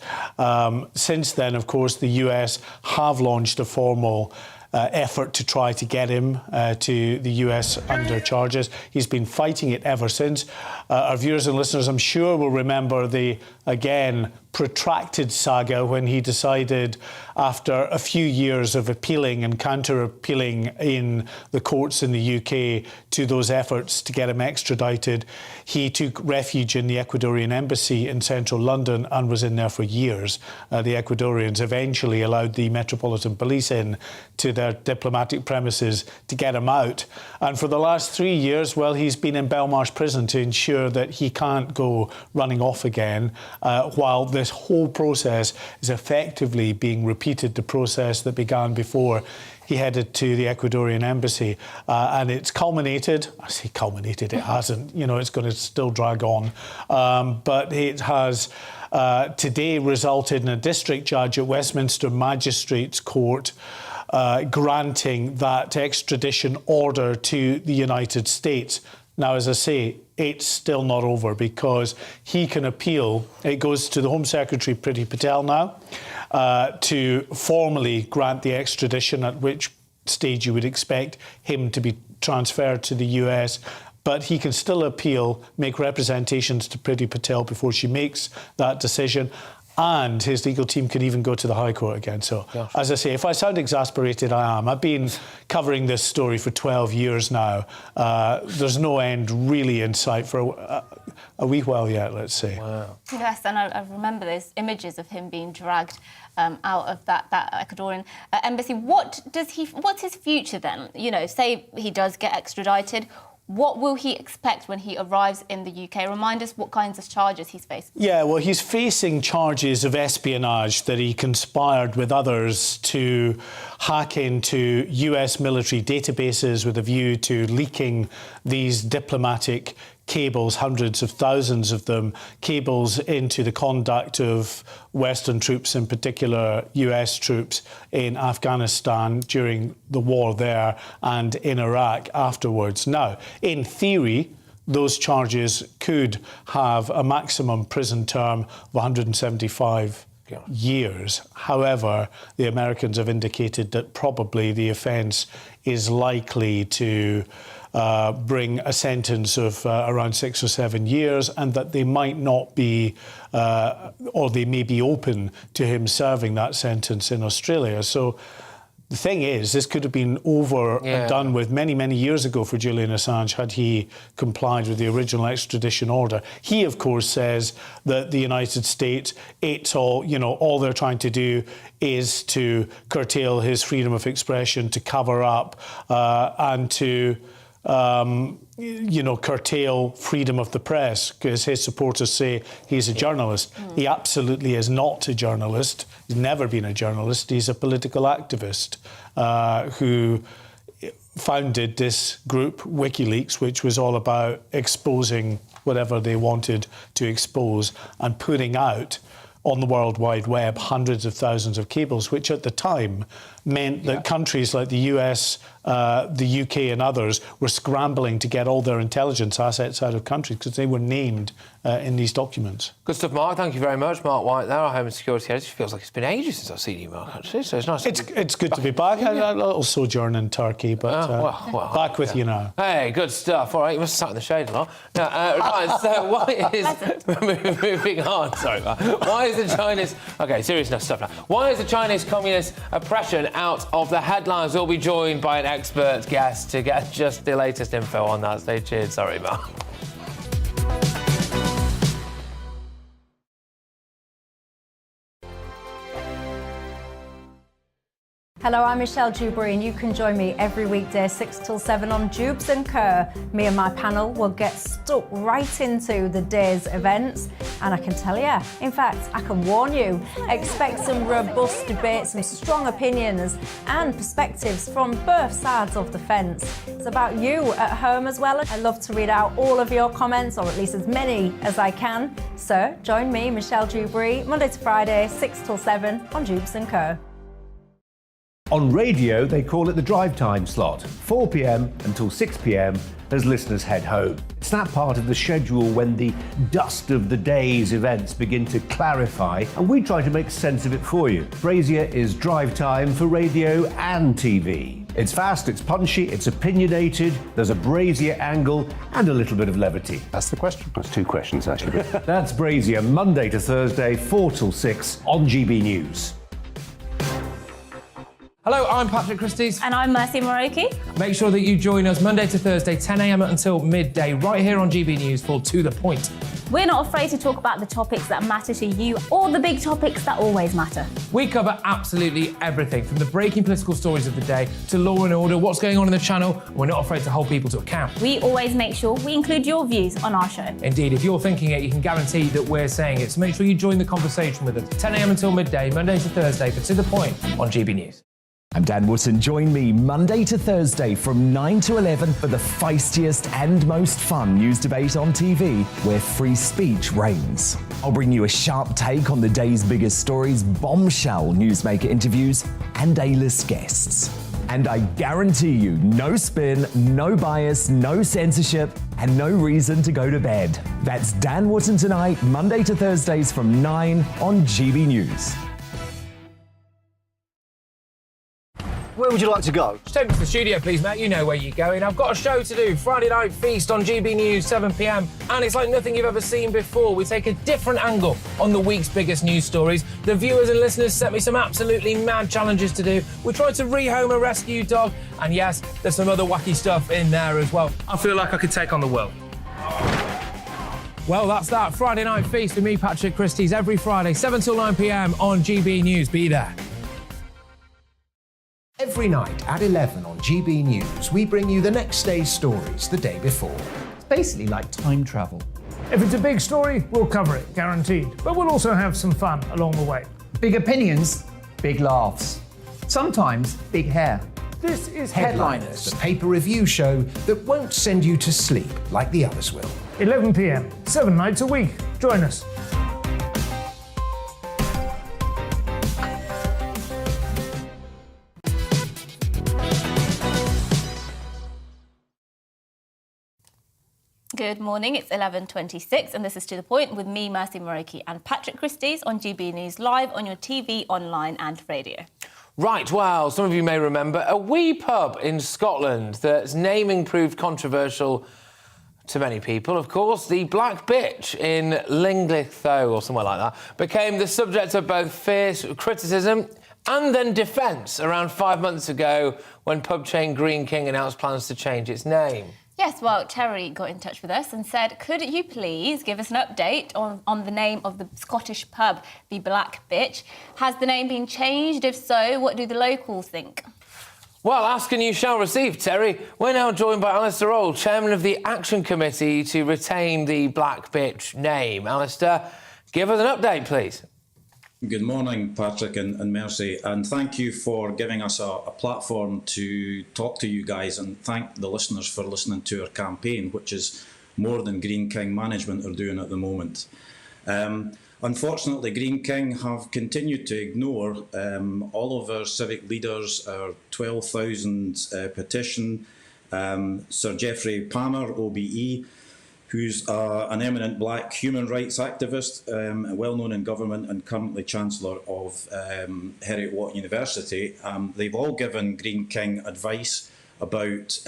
Since then, of course, the US have launched a formal effort to try to get him to the US under charges. He's been fighting it ever since. Our viewers and listeners, I'm sure, will remember the, again, protracted saga when he decided, after a few years of appealing and counter-appealing in the courts in the UK to those efforts to get him extradited, he took refuge in the Ecuadorian embassy in central London and was in there for years. The Ecuadorians eventually allowed the Metropolitan Police in to their diplomatic premises to get him out. And for the last 3 years, well, he's been in Belmarsh prison to ensure that he can't go running off again while this this whole process is effectively being repeated, the process that began before he headed to the Ecuadorian embassy. And it's culminated. I say culminated, it hasn't. You know, it's going to still drag on. But it has today resulted in a district judge at Westminster Magistrates Court granting that extradition order to the United States. Now, as I say, it's still not over because he can appeal. It goes to the Home Secretary, Priti Patel, now to formally grant the extradition, at which stage you would expect him to be transferred to the US. But he can still appeal, make representations to Priti Patel before she makes that decision. And his legal team could even go to the High Court again. So, as I say, if I sound exasperated, I am. I've been covering this story for 12 years now. There's no end really in sight for a wee while yet, let's say. Wow. Yes, and I remember those images of him being dragged out of that Ecuadorian embassy. What's his future then? You know, say he does get extradited. What will he expect when he arrives in the UK? Remind us what kinds of charges he's facing. Yeah, well, he's facing charges of espionage, that he conspired with others to hack into US military databases with a view to leaking these diplomatic cables, hundreds of thousands of them, cables into the conduct of Western troops, in particular US troops in Afghanistan during the war there and in Iraq afterwards. Now, in theory, those charges could have a maximum prison term of 175 years. However, the Americans have indicated that probably the offence is likely to bring a sentence of around 6 or 7 years, and that they might not be, or they may be open to him serving that sentence in Australia. So the thing is, this could have been over and done with many, many years ago for Julian Assange had he complied with the original extradition order. He, of course, says that the United States, it's all, you know, all they're trying to do is to curtail his freedom of expression, to cover up and to curtail freedom of the press, because his supporters say he's a journalist. He absolutely is not a journalist. He's never been a journalist. He's a political activist who founded this group, WikiLeaks, which was all about exposing whatever they wanted to expose and putting out on the World Wide Web hundreds of thousands of cables, which at the time meant that countries like the US, the UK and others were scrambling to get all their intelligence assets out of countries because they were named in these documents. Good stuff, Mark. Thank you very much. Mark White there, our Home and Security Editor. It feels like it's been ages since I've seen you, Mark, actually, so it's nice. It's good to be back. I had a little sojourn in Turkey, but back with you now. Hey, good stuff. All right, you must have sat in the shade a lot. Right, so why is... moving on, sorry, Mark. Why is the Chinese... OK, serious enough stuff now. Why is the Chinese communist oppression out of the headlines? We'll be joined by an expert guest to get just the latest info on that. Stay tuned. Sorry, Mark. Hello, I'm Michelle Dewberry, and you can join me every weekday 6 till 7 on Jubes and Kerr. Me and my panel will get stuck right into the day's events, and I can tell you, in fact, I can warn you, expect some robust debates, some strong opinions and perspectives from both sides of the fence. It's about you at home as well. I love to read out all of your comments, or at least as many as I can. So join me, Michelle Dewberry, Monday to Friday, 6 till 7 on Jubes and Kerr. On radio, they call it the drive time slot, 4 p.m. until 6 p.m. as listeners head home. It's that part of the schedule when the dust of the day's events begin to clarify, and we try to make sense of it for you. Brazier is drive time for radio and TV. It's fast, it's punchy, it's opinionated, there's a Brazier angle and a little bit of levity. That's the question. That's two questions, actually. That's Brazier, Monday to Thursday, 4 till 6 on GB News. Hello, I'm Patrick Christys. And I'm Mercy Moroki. Make sure that you join us Monday to Thursday, 10 a.m. until midday, right here on GB News for To The Point. We're not afraid to talk about the topics that matter to you or the big topics that always matter. We cover absolutely everything, from the breaking political stories of the day to law and order, what's going on in the channel. We're not afraid to hold people to account. We always make sure we include your views on our show. Indeed, if you're thinking it, you can guarantee that we're saying it. So make sure you join the conversation with us, 10 a.m. until midday, Monday to Thursday, for To The Point on GB News. I'm Dan Wootton. Join me Monday to Thursday from 9 to 11 for the feistiest and most fun news debate on TV, where free speech reigns. I'll bring you a sharp take on the day's biggest stories, bombshell newsmaker interviews, and A-list guests. And I guarantee you, no spin, no bias, no censorship, and no reason to go to bed. That's Dan Wootton tonight, Monday to Thursdays from 9 on GB News. Where would you like to go? Just take me to the studio, please, Matt. You know where you're going. I've got a show to do. Friday Night Feast on GB News, 7 p.m. And it's like nothing you've ever seen before. We take a different angle on the week's biggest news stories. The viewers and listeners sent me some absolutely mad challenges to do. We tried to rehome a rescue dog. And yes, there's some other wacky stuff in there as well. I feel like I could take on the world. Well, that's that. Friday Night Feast with me, Patrick Christys, every Friday, 7 till 9 p.m. on GB News. Be there. Every night at 11 on GB News, we bring you the next day's stories the day before. It's basically like time travel. If it's a big story, we'll cover it, guaranteed. But we'll also have some fun along the way. Big opinions, big laughs. Sometimes big hair. This is Headliners, the paper review show that won't send you to sleep like the others will. 11 p.m, 7 nights a week. Join us. Good morning, it's 11:26 and this is To The Point with me, Mercy Moroki, and Patrick Christys on GB News, live on your TV, online and radio. Right, well, some of you may remember a wee pub in Scotland that's naming proved controversial to many people, of course. The Black Bitch in Linlithgow, or somewhere like that, became the subject of both fierce criticism and then defence around 5 months ago when pub chain Green King announced plans to change its name. Yes, well, Terry got in touch with us and said, could you please give us an update on the name of the Scottish pub, the Black Bitch? Has the name been changed? If so, what do the locals think? Well, ask and you shall receive, Terry. We're now joined by Alistair Roll, chairman of the Action Committee to retain the Black Bitch name. Alistair, give us an update, please. Good morning, Patrick and Mercy, and thank you for giving us a platform to talk to you guys, and thank the listeners for listening to our campaign, which is more than Green King management are doing at the moment. Unfortunately, Green King have continued to ignore all of our civic leaders, our 12,000 petition, Sir Geoffrey Palmer, OBE, who's an eminent black human rights activist, well known in government and currently Chancellor of Heriot-Watt University. They've all given Green King advice about,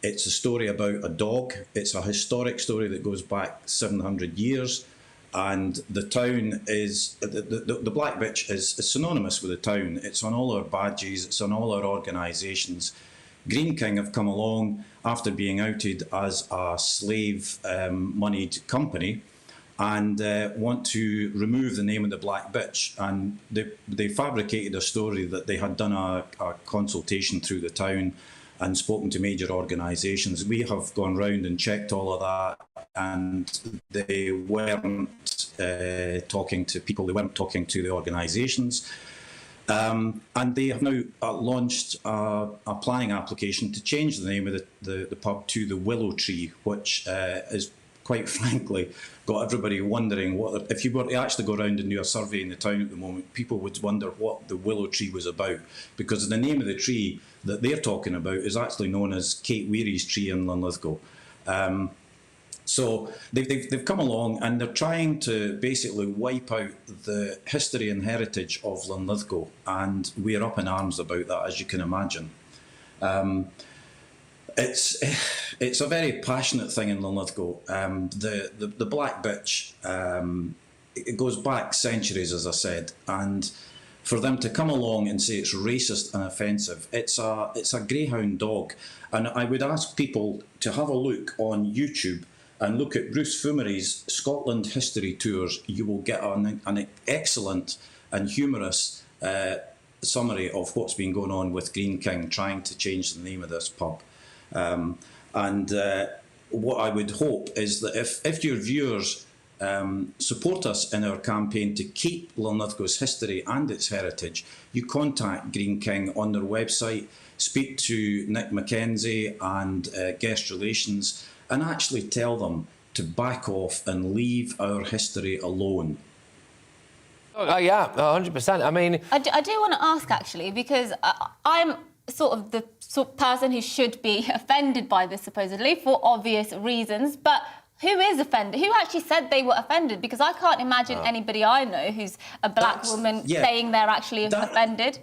it's a story about a dog. It's a historic story that goes back 700 years. And the town is, the Black Bitch is synonymous with the town. It's on all our badges, it's on all our organisations. Green King have come along after being outed as a slave-moneyed company and want to remove the name of the Black Bitch. And they fabricated a story that they had done a consultation through the town and spoken to major organisations. We have gone round and checked all of that, and they weren't talking to people, they weren't talking to the organisations. And they have now launched a planning application to change the name of the pub to the Willow Tree, which is quite frankly got everybody wondering what, if you were to actually go around and do a survey in the town at the moment, people would wonder what the Willow Tree was about, because the name of the tree that they're talking about is actually known as Kate Weary's tree in Linlithgow. So they've come along and they're trying to basically wipe out the history and heritage of Linlithgow, and we're up in arms about that, as you can imagine. It's a very passionate thing in Linlithgow. The Black Bitch, it goes back centuries, as I said, and for them to come along and say it's racist and offensive, it's a greyhound dog. And I would ask people to have a look on YouTube and look at Bruce Fumery's Scotland History Tours. You will get an excellent and humorous summary of what's been going on with Greene King trying to change the name of this pub. What I would hope is that if your viewers support us in our campaign to keep Linlithgow's history and its heritage, you contact Greene King on their website, speak to Nick Mackenzie and Guest Relations, and actually tell them to back off and leave our history alone. Yeah, 100%. I mean... I do want to ask, actually, because I'm sort of the person who should be offended by this, supposedly, for obvious reasons, but who is offended? Who actually said they were offended? Because I can't imagine anybody I know who's a black woman saying they're actually offended.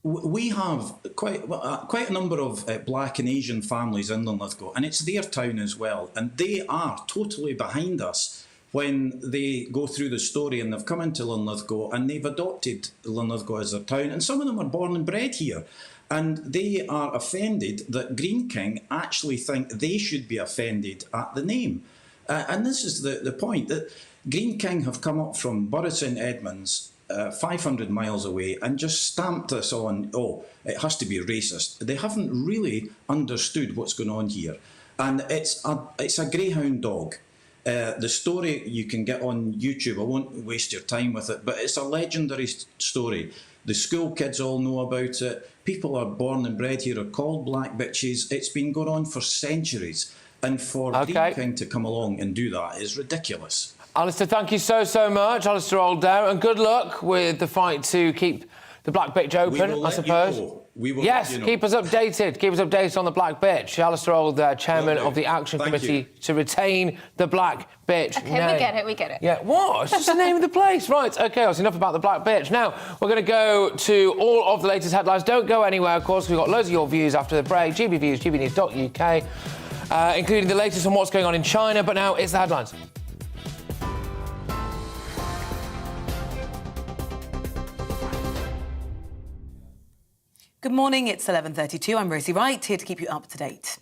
We have quite a number of black and Asian families in Linlithgow, and it's their town as well, and they are totally behind us when they go through the story and they've come into Linlithgow and they've adopted Linlithgow as their town, and some of them are born and bred here. And they are offended that Greene King actually think they should be offended at the name. And this is the point, that Greene King have come up from Borough St Edmunds, 500 miles away, and just stamped us on, oh, it has to be racist. They haven't really understood what's going on here. And it's a greyhound dog. The story you can get on YouTube, I won't waste your time with it, but it's a legendary story. The school kids all know about it. People are born and bred here are called black bitches. It's been going on for centuries. And for Greene King to come along and do that is ridiculous. Alistair, thank you so much, Alistair Olddown, and good luck with the fight to keep the black bitch open, I suppose. Yes, keep us updated. Keep us updated on the black bitch. Alistair Olddown, chairman of the Action Committee to retain the black bitch. Okay, we get it. Yeah, what? It's just the name of the place. Right, OK, that's enough about the black bitch. Now, we're going to go to all of the latest headlines. Don't go anywhere, of course. We've got loads of your views after the break. GB Views, GBNews.uk, including the latest on what's going on in China. But now it's the headlines. Good morning, it's 11:32. I'm Rosie Wright, here to keep you up to date.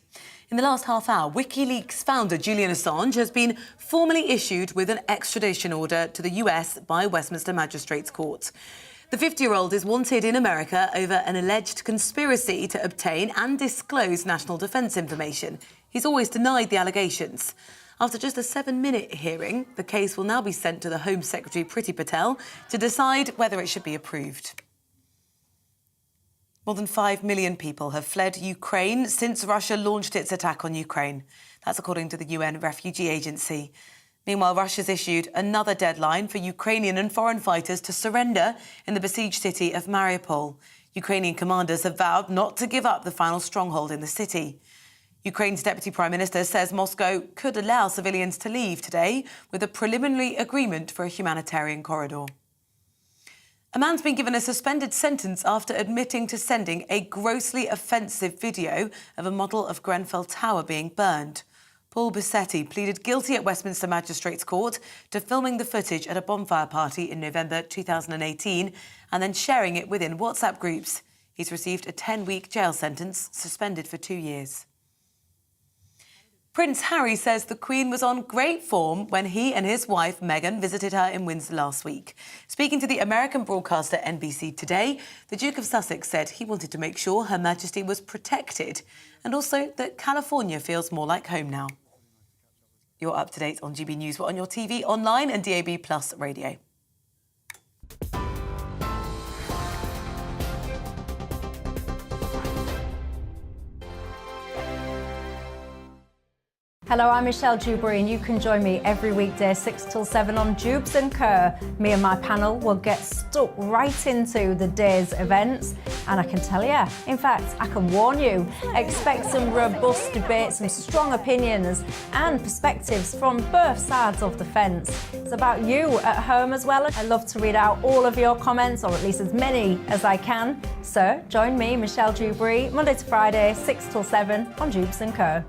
In the last half hour, WikiLeaks founder Julian Assange has been formally issued with an extradition order to the US by Westminster Magistrates Court. The 50-year-old is wanted in America over an alleged conspiracy to obtain and disclose national defence information. He's always denied the allegations. After just a 7-minute hearing, the case will now be sent to the Home Secretary Priti Patel to decide whether it should be approved. More than 5 million people have fled Ukraine since Russia launched its attack on Ukraine. That's according to the UN Refugee Agency. Meanwhile, Russia's issued another deadline for Ukrainian and foreign fighters to surrender in the besieged city of Mariupol. Ukrainian commanders have vowed not to give up the final stronghold in the city. Ukraine's Deputy Prime Minister says Moscow could allow civilians to leave today with a preliminary agreement for a humanitarian corridor. A man's been given a suspended sentence after admitting to sending a grossly offensive video of a model of Grenfell Tower being burned. Paul Bussetti pleaded guilty at Westminster Magistrates Court to filming the footage at a bonfire party in November 2018 and then sharing it within WhatsApp groups. He's received a 10-week jail sentence, suspended for 2 years. Prince Harry says the Queen was on great form when he and his wife Meghan visited her in Windsor last week. Speaking to the American broadcaster NBC Today, the Duke of Sussex said he wanted to make sure Her Majesty was protected and also that California feels more like home now. You're up to date on GB News. We're on your TV, online and DAB+ radio. Hello, I'm Michelle Dewberry and you can join me every weekday 6 till 7 on Jubes and Kerr. Me and my panel will get stuck right into the day's events and I can tell you, in fact, I can warn you, expect some robust debate, some strong opinions and perspectives from both sides of the fence. It's about you at home as well. I love to read out all of your comments, or at least as many as I can. So join me, Michelle Dewberry, Monday to Friday, 6 till 7 on Jubes and Kerr.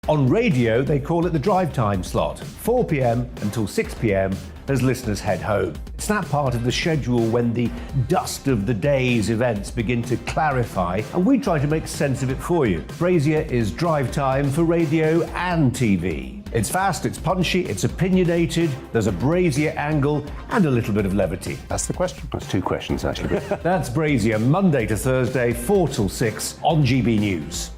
On radio, they call it the drive time slot, 4 p.m. until 6 p.m. as listeners head home. It's that part of the schedule when the dust of the day's events begin to clarify, and we try to make sense of it for you. Brazier is drive time for radio and TV. It's fast, it's punchy, it's opinionated, there's a Brazier angle and a little bit of levity. That's the question. That's two questions, actually. That's Brazier, Monday to Thursday, 4 till 6 on GB News.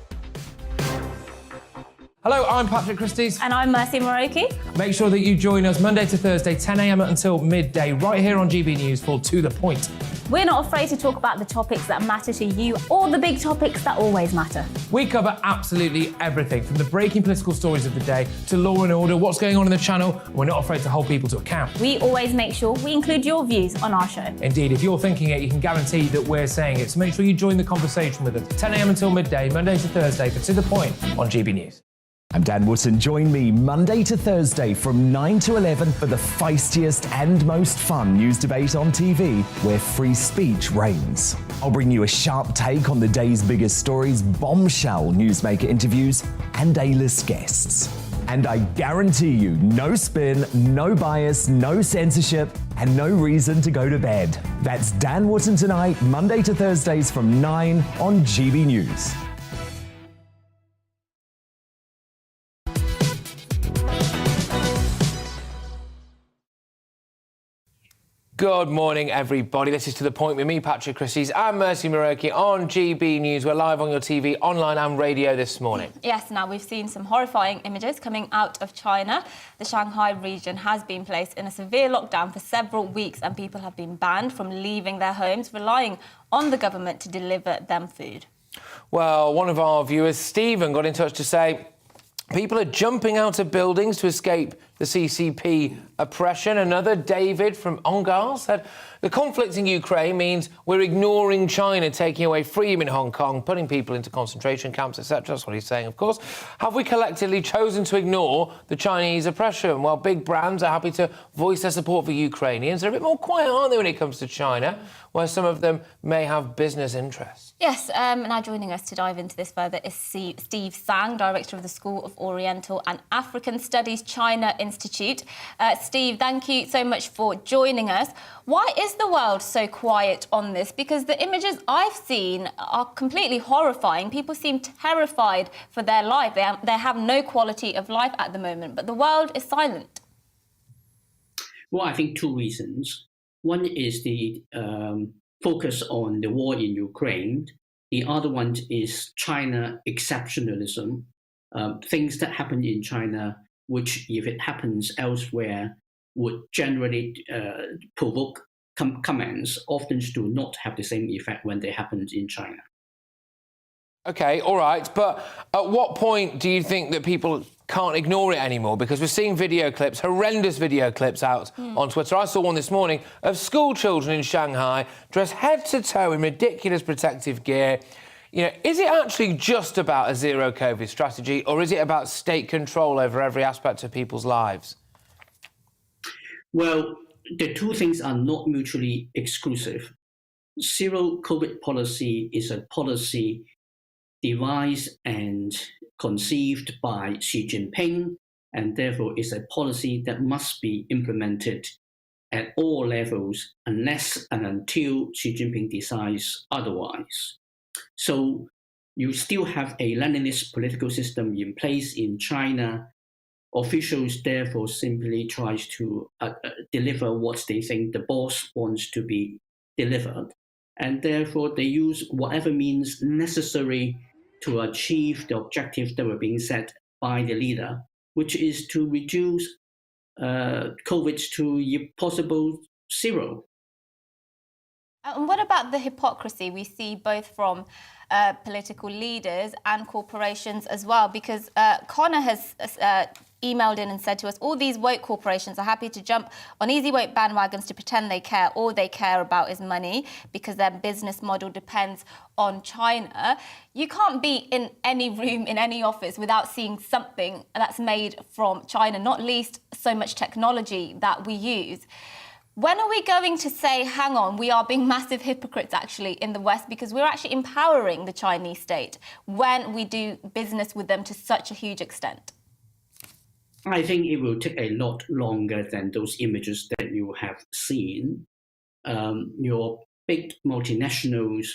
Hello, I'm Patrick Christys. And I'm Mercy Moroki. Make sure that you join us Monday to Thursday, 10 a.m. until midday, right here on GB News for To The Point. We're not afraid to talk about the topics that matter to you or the big topics that always matter. We cover absolutely everything, from the breaking political stories of the day to law and order, what's going on in the channel. We're not afraid to hold people to account. We always make sure we include your views on our show. Indeed, if you're thinking it, you can guarantee that we're saying it. So make sure you join the conversation with us, 10 a.m. until midday, Monday to Thursday, for To The Point on GB News. I'm Dan Wootton. Join me Monday to Thursday from 9 to 11 for the feistiest and most fun news debate on TV, where free speech reigns. I'll bring you a sharp take on the day's biggest stories, bombshell newsmaker interviews, and A-list guests. And I guarantee you, no spin, no bias, no censorship, and no reason to go to bed. That's Dan Wootton tonight, Monday to Thursdays from 9 on GB News. Good morning, everybody. This is To The Point with me, Patrick Christys, and Mercy Moroki on GB News. We're live on your TV, online and radio this morning. Yes, now we've seen some horrifying images coming out of China. The Shanghai region has been placed in a severe lockdown for several weeks, and people have been banned from leaving their homes, relying on the government to deliver them food. Well, one of our viewers, Stephen, got in touch to say people are jumping out of buildings to escape the CCP oppression. Another, David from Ongar, said the conflict in Ukraine means we're ignoring China taking away freedom in Hong Kong, putting people into concentration camps, etc. That's what he's saying, of course. Have we collectively chosen to ignore the Chinese oppression? While big brands are happy to voice their support for Ukrainians, they're a bit more quiet, aren't they, when it comes to China, where some of them may have business interests? Yes, now joining us to dive into this further is Steve Sang, Director of the School of Oriental and African Studies China Institute. Steve, thank you so much for joining us. Why is the world so quiet on this? Because the images I've seen are completely horrifying. People seem terrified for their life. They have no quality of life at the moment, but the world is silent. Well, I think two reasons. One is the focus on the war in Ukraine. The other one is China exceptionalism, things that happen in China, which, if it happens elsewhere, would generally provoke comments, often do not have the same effect when they happen in China. OK, all right. But at what point do you think that people can't ignore it anymore? Because we're seeing video clips, horrendous video clips out on Twitter. I saw one this morning of school children in Shanghai dressed head to toe in ridiculous protective gear. You know, is it actually just about a zero COVID strategy, or is it about state control over every aspect of people's lives? Well, the two things are not mutually exclusive. Zero COVID policy is a policy devised and conceived by Xi Jinping, and therefore is a policy that must be implemented at all levels unless and until Xi Jinping decides otherwise. So you still have a Leninist political system in place in China. Officials therefore simply try to deliver what they think the boss wants to be delivered. And therefore they use whatever means necessary to achieve the objectives that were being set by the leader, which is to reduce COVID to, if possible, zero. And what about the hypocrisy we see both from political leaders and corporations as well? Because Connor has emailed in and said to us, all these woke corporations are happy to jump on easy woke bandwagons to pretend they care. All they care about is money because their business model depends on China. You can't be in any room, in any office without seeing something that's made from China, not least so much technology that we use. When are we going to say, hang on, we are being massive hypocrites actually in the West because we're actually empowering the Chinese state when we do business with them to such a huge extent? I think it will take a lot longer than those images that you have seen. Your big multinationals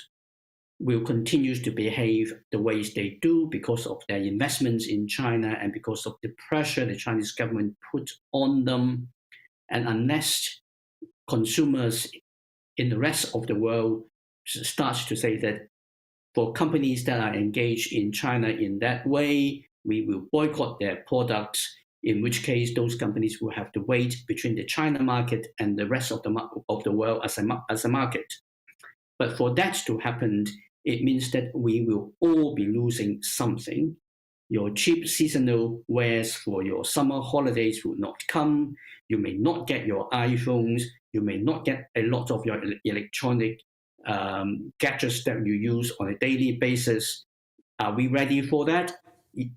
will continue to behave the ways they do because of their investments in China and because of the pressure the Chinese government put on them. And unless consumers in the rest of the world start to say that for companies that are engaged in China in that way, we will boycott their products, in which case those companies will have to wait between the China market and the rest of the world as a market. But for that to happen, it means that we will all be losing something. Your cheap seasonal wares for your summer holidays will not come. You may not get your iPhones. You may not get a lot of your electronic gadgets that you use on a daily basis. Are we ready for that?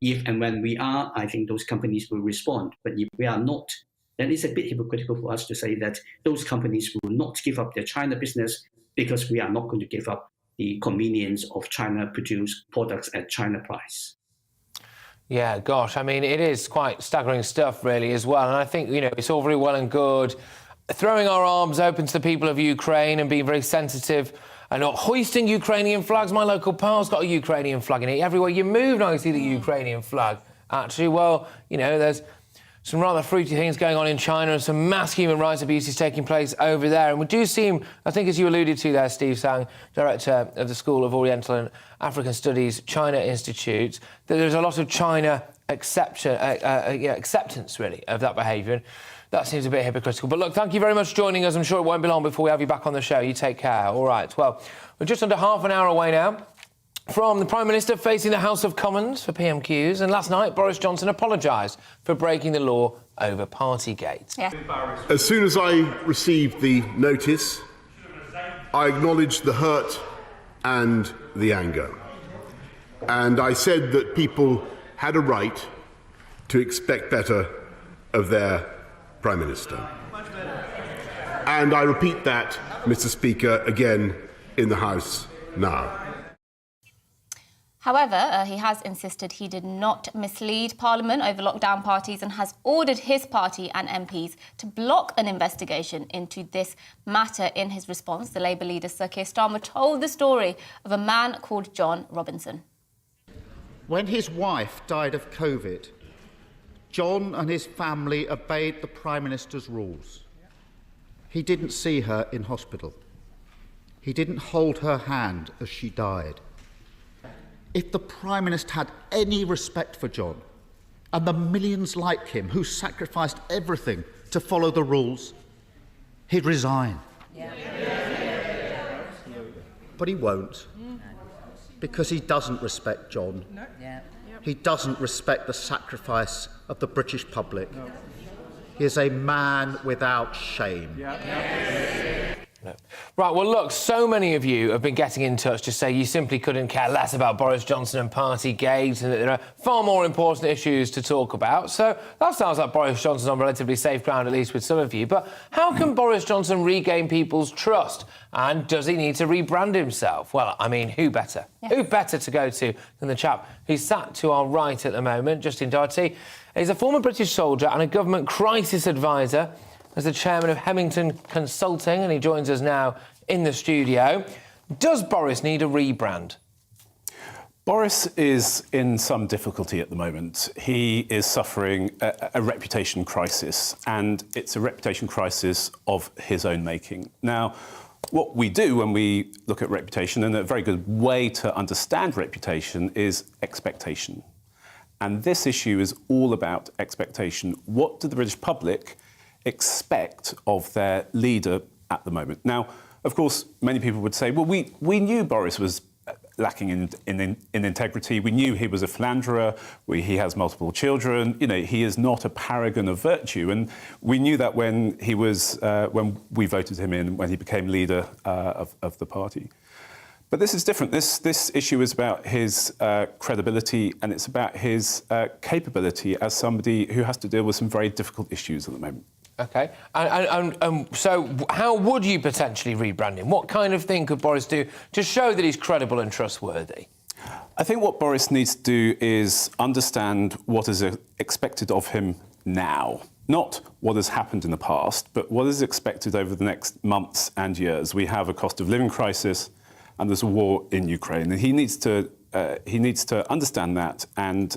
If and when we are, I think those companies will respond. But if we are not, then it's a bit hypocritical for us to say that those companies will not give up their China business because we are not going to give up the convenience of China-produced products at China price. Yeah, gosh, I mean, it is quite staggering stuff, really, as well. And I think, you know, it's all very well and good throwing our arms open to the people of Ukraine and being very sensitive and not hoisting Ukrainian flags. My local pal's got a Ukrainian flag in it. Everywhere you move now you see the Ukrainian flag. Actually, well, you know, there's some rather fruity things going on in China and some mass human rights abuses taking place over there. And we do seem, I think as you alluded to there, Steve Sang, Director of the School of Oriental and African Studies, China Institute, that there's a lot of China acceptance, really, of that behaviour. And that seems a bit hypocritical. But look, thank you very much for joining us. I'm sure it won't be long before we have you back on the show. You take care. All right. Well, we're just under half an hour away now from the Prime Minister facing the House of Commons for PMQs. And last night, Boris Johnson apologised for breaking the law over Partygate. Yeah. As soon as I received the notice, I acknowledged the hurt and the anger. And I said that people had a right to expect better of their Prime Minister. And I repeat that, Mr. Speaker, again in the House now. However, he has insisted he did not mislead Parliament over lockdown parties and has ordered his party and MPs to block an investigation into this matter. In his response, the Labour leader, Sir Keir Starmer, told the story of a man called John Robinson. When his wife died of COVID, John and his family obeyed the Prime Minister's rules. He didn't see her in hospital. He didn't hold her hand as she died. If the Prime Minister had any respect for John and the millions like him who sacrificed everything to follow the rules, he'd resign. But he won't, because he doesn't respect John. He doesn't respect the sacrifice of the British public. He is a man without shame. Right, well, look, so many of you have been getting in touch to say you simply couldn't care less about Boris Johnson and Partygate and that there are far more important issues to talk about. So that sounds like Boris Johnson's on relatively safe ground, at least with some of you. But how can Boris Johnson regain people's trust? And does he need to rebrand himself? Well, I mean, who better? Yes. Who better to go to than the chap who's sat to our right at the moment, Justin Doherty? He's a former British soldier and a government crisis advisor as the chairman of Hemington Consulting, and he joins us now in the studio. Does Boris need a rebrand? Boris is in some difficulty at the moment. He is suffering a reputation crisis, and it's a reputation crisis of his own making. Now, what we do when we look at reputation, and a very good way to understand reputation, is expectation. And this issue is all about expectation. What do the British public expect of their leader at the moment? Now, of course, many people would say, well, we knew Boris was lacking in integrity. We knew he was a philanderer. He has multiple children. You know, he is not a paragon of virtue. And we knew that when he was, when we voted him in, when he became leader of the party. But this is different. This issue is about his credibility, and it's about his capability as somebody who has to deal with some very difficult issues at the moment. OK. So how would you potentially rebrand him? What kind of thing could Boris do to show that he's credible and trustworthy? I think what Boris needs to do is understand what is expected of him now. Not what has happened in the past, but what is expected over the next months and years. We have a cost of living crisis, and there's a war in Ukraine. And he needs to understand that and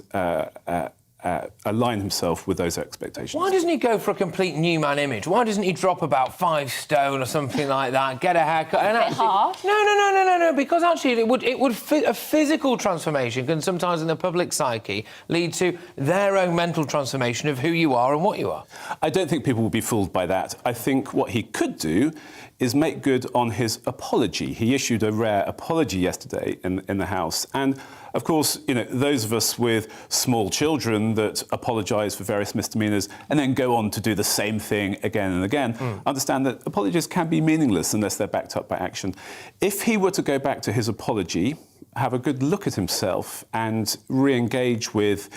align himself with those expectations. Why doesn't he go for a complete new man image? Why doesn't he drop about 5 stone or something like that, get a haircut? And actually, harsh. No, because actually a physical transformation can sometimes in the public psyche lead to their own mental transformation of who you are and what you are. I don't think people will be fooled by that. I think what he could do is make good on his apology. He issued a rare apology yesterday in the House. And of course, those of us with small children that apologise for various misdemeanours and then go on to do the same thing again and again, understand that apologies can be meaningless unless they're backed up by action. If he were to go back to his apology, have a good look at himself and re-engage with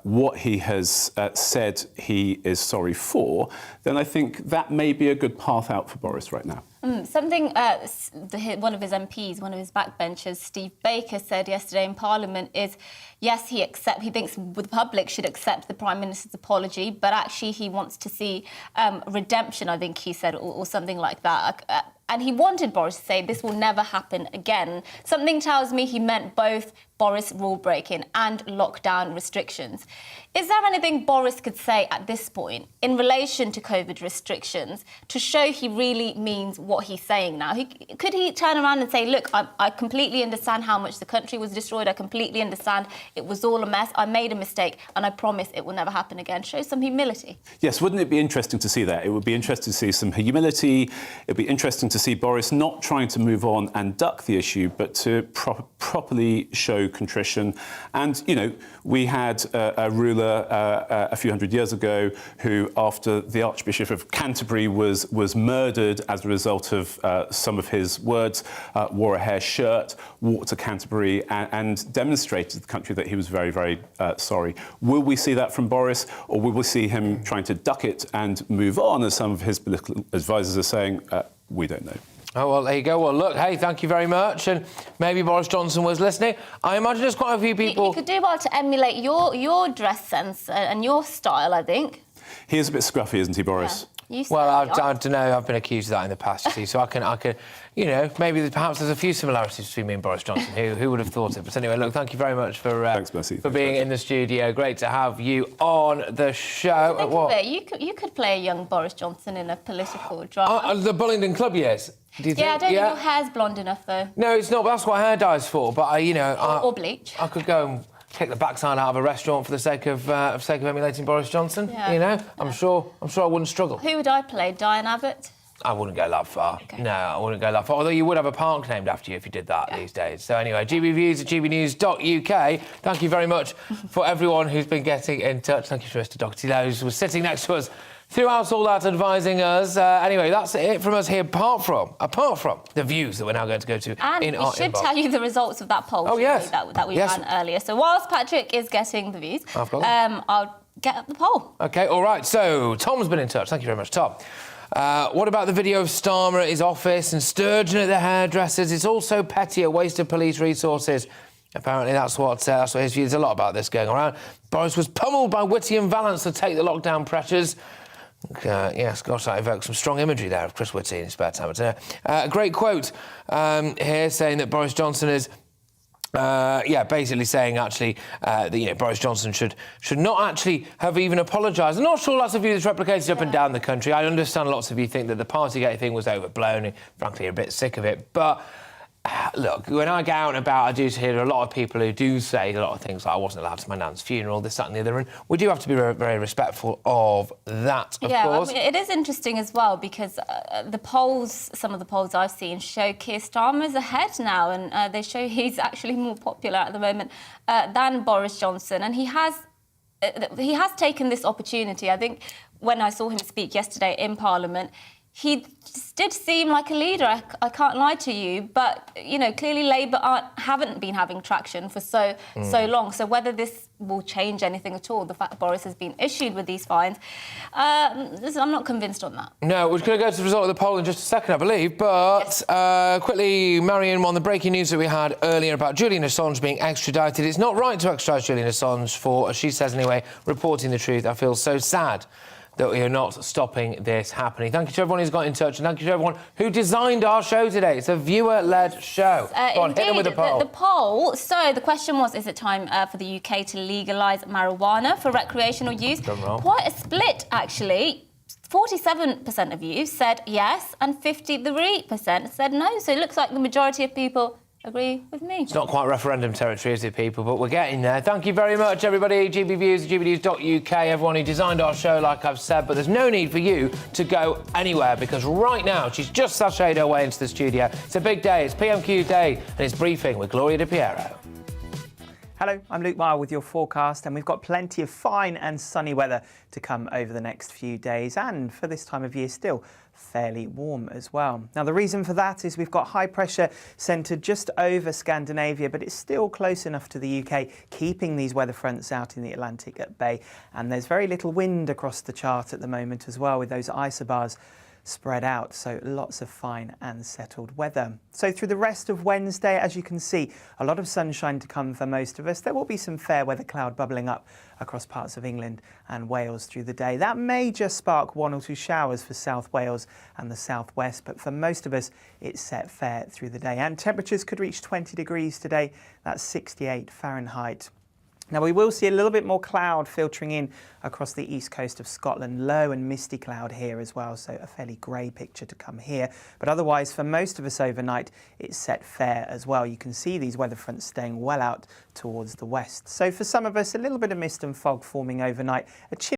what he has said he is sorry for, then I think that may be a good path out for Boris right now. Something one of his MPs, one of his backbenchers, Steve Baker, said yesterday in Parliament is, yes, he thinks the public should accept the Prime Minister's apology, but actually he wants to see redemption, I think he said, or something like that. And he wanted Boris to say this will never happen again. Something tells me he meant both Boris rule-breaking and lockdown restrictions. Is there anything Boris could say at this point in relation to COVID restrictions to show he really means what he's saying now? Could he turn around and say, look, I completely understand how much the country was destroyed. I completely understand it was all a mess. I made a mistake and I promise it will never happen again. Show some humility. Yes, wouldn't it be interesting to see that? It would be interesting to see some humility. It would be interesting to see Boris not trying to move on and duck the issue, but to properly show contrition. And, we had a ruler a few hundred years ago who, after the Archbishop of Canterbury was murdered as a result of some of his words, wore a hair shirt, walked to Canterbury and demonstrated to the country that he was very, very sorry. Will we see that from Boris, or will we see him trying to duck it and move on, as some of his political advisors are saying? We don't know. Oh, well, there you go. Well, look, hey, thank you very much. And maybe Boris Johnson was listening. I imagine there's quite a few people... You could do well to emulate your dress sense and your style, I think. He is a bit scruffy, isn't he, Boris? Yeah. Well, I don't know. I've been accused of that in the past, you see. So I can, maybe perhaps there's a few similarities between me and Boris Johnson. Who would have thought it? But anyway, look, thank you very much for Thanks, Mercy. for being in the studio. Great to have you on the show. You could play a young Boris Johnson in a political drama. The Bullingdon Club years. Do you think? I don't think your hair's blonde enough, though. No, it's not. That's what hair dye's for. But or bleach. I could go and kick the backside out of a restaurant for the sake of emulating Boris Johnson. Yeah. I'm sure I wouldn't struggle. Who would I play? Diane Abbott? I wouldn't go that far. Okay. No, I wouldn't go that far. Although you would have a park named after you if you did that these days. So anyway, gbviews@gbnews.uk. Thank you very much for everyone who's been getting in touch. Thank you to Mr. Doherty, who was sitting next to us throughout all that, advising us. Anyway, that's it from us here, apart from the views that we're now going to go to in our And we should inbox. tell you the results of that poll that we ran earlier. So whilst Patrick is getting the views, I'll get up the poll. OK, all right. So Tom's been in touch. Thank you very much, Tom. What about the video of Starmer at his office and Sturgeon at the hairdressers? It's all so petty, a waste of police resources. Apparently that's what his view. There's a lot about this going around. Boris was pummeled by Whitty and Vallance to take the lockdown pressures. Yes, gosh, that evokes some strong imagery there of Chris Whitty in his spare time. A great quote here saying that Boris Johnson is... basically saying actually that Boris Johnson should not actually have even apologised. I'm not sure that's a view that's replicated up and down the country. I understand lots of you think that the Partygate thing was overblown and frankly you're a bit sick of it. But look, when I go out and about, I do hear a lot of people who do say a lot of things like I wasn't allowed to my nan's funeral, this, that and the other, and we do have to be very, very respectful of that, of course. I mean, it is interesting as well because some of the polls I've seen show Keir Starmer's ahead now, and they show he's actually more popular at the moment than Boris Johnson, and he has taken this opportunity. I think when I saw him speak yesterday in Parliament, he did seem like a leader. I can't lie to you, but clearly Labour haven't been having traction for so long. So whether this will change anything at all, the fact that Boris has been issued with these fines, I'm not convinced on that. No, we're going to go to the result of the poll in just a second, I believe. But quickly, Marion, on the breaking news that we had earlier about Julian Assange being extradited, it's not right to extradite Julian Assange for, as she says anyway, reporting the truth. I feel so sad that we are not stopping this happening. Thank you to everyone who's got in touch, and thank you to everyone who designed our show today. It's a viewer-led show. Go on, hit them with the poll. The poll, so the question was, is it time for the UK to legalise marijuana for recreational use? Quite a split, actually. 47% of you said yes, and 53% said no. So it looks like the majority of people agree with me. It's not quite referendum territory, is it, people? But we're getting there. Thank you very much, everybody. GBViews, gbnews.uk, everyone who designed our show, like I've said. But there's no need for you to go anywhere, because right now she's just sashayed her way into the studio. It's a big day. It's PMQ Day, and it's briefing with Gloria De Piero. Hello, I'm Luke Meyer with your forecast, and we've got plenty of fine and sunny weather to come over the next few days, and for this time of year still fairly warm as well. Now, the reason for that is we've got high pressure centred just over Scandinavia, but it's still close enough to the UK, keeping these weather fronts out in the Atlantic at bay. And there's very little wind across the chart at the moment as well, with those isobars spread out, so lots of fine and settled weather. So through the rest of Wednesday, as you can see, a lot of sunshine to come for most of us. There will be some fair weather cloud bubbling up across parts of England and Wales through the day. That may just spark 1 or 2 showers for South Wales and the southwest, but for most of us, it's set fair through the day. And temperatures could reach 20 degrees today. That's 68 Fahrenheit. Now, we will see a little bit more cloud filtering in across the east coast of Scotland. Low and misty cloud here as well, so a fairly grey picture to come here. But otherwise, for most of us overnight, it's set fair as well. You can see these weather fronts staying well out towards the west. So for some of us, a little bit of mist and fog forming overnight. A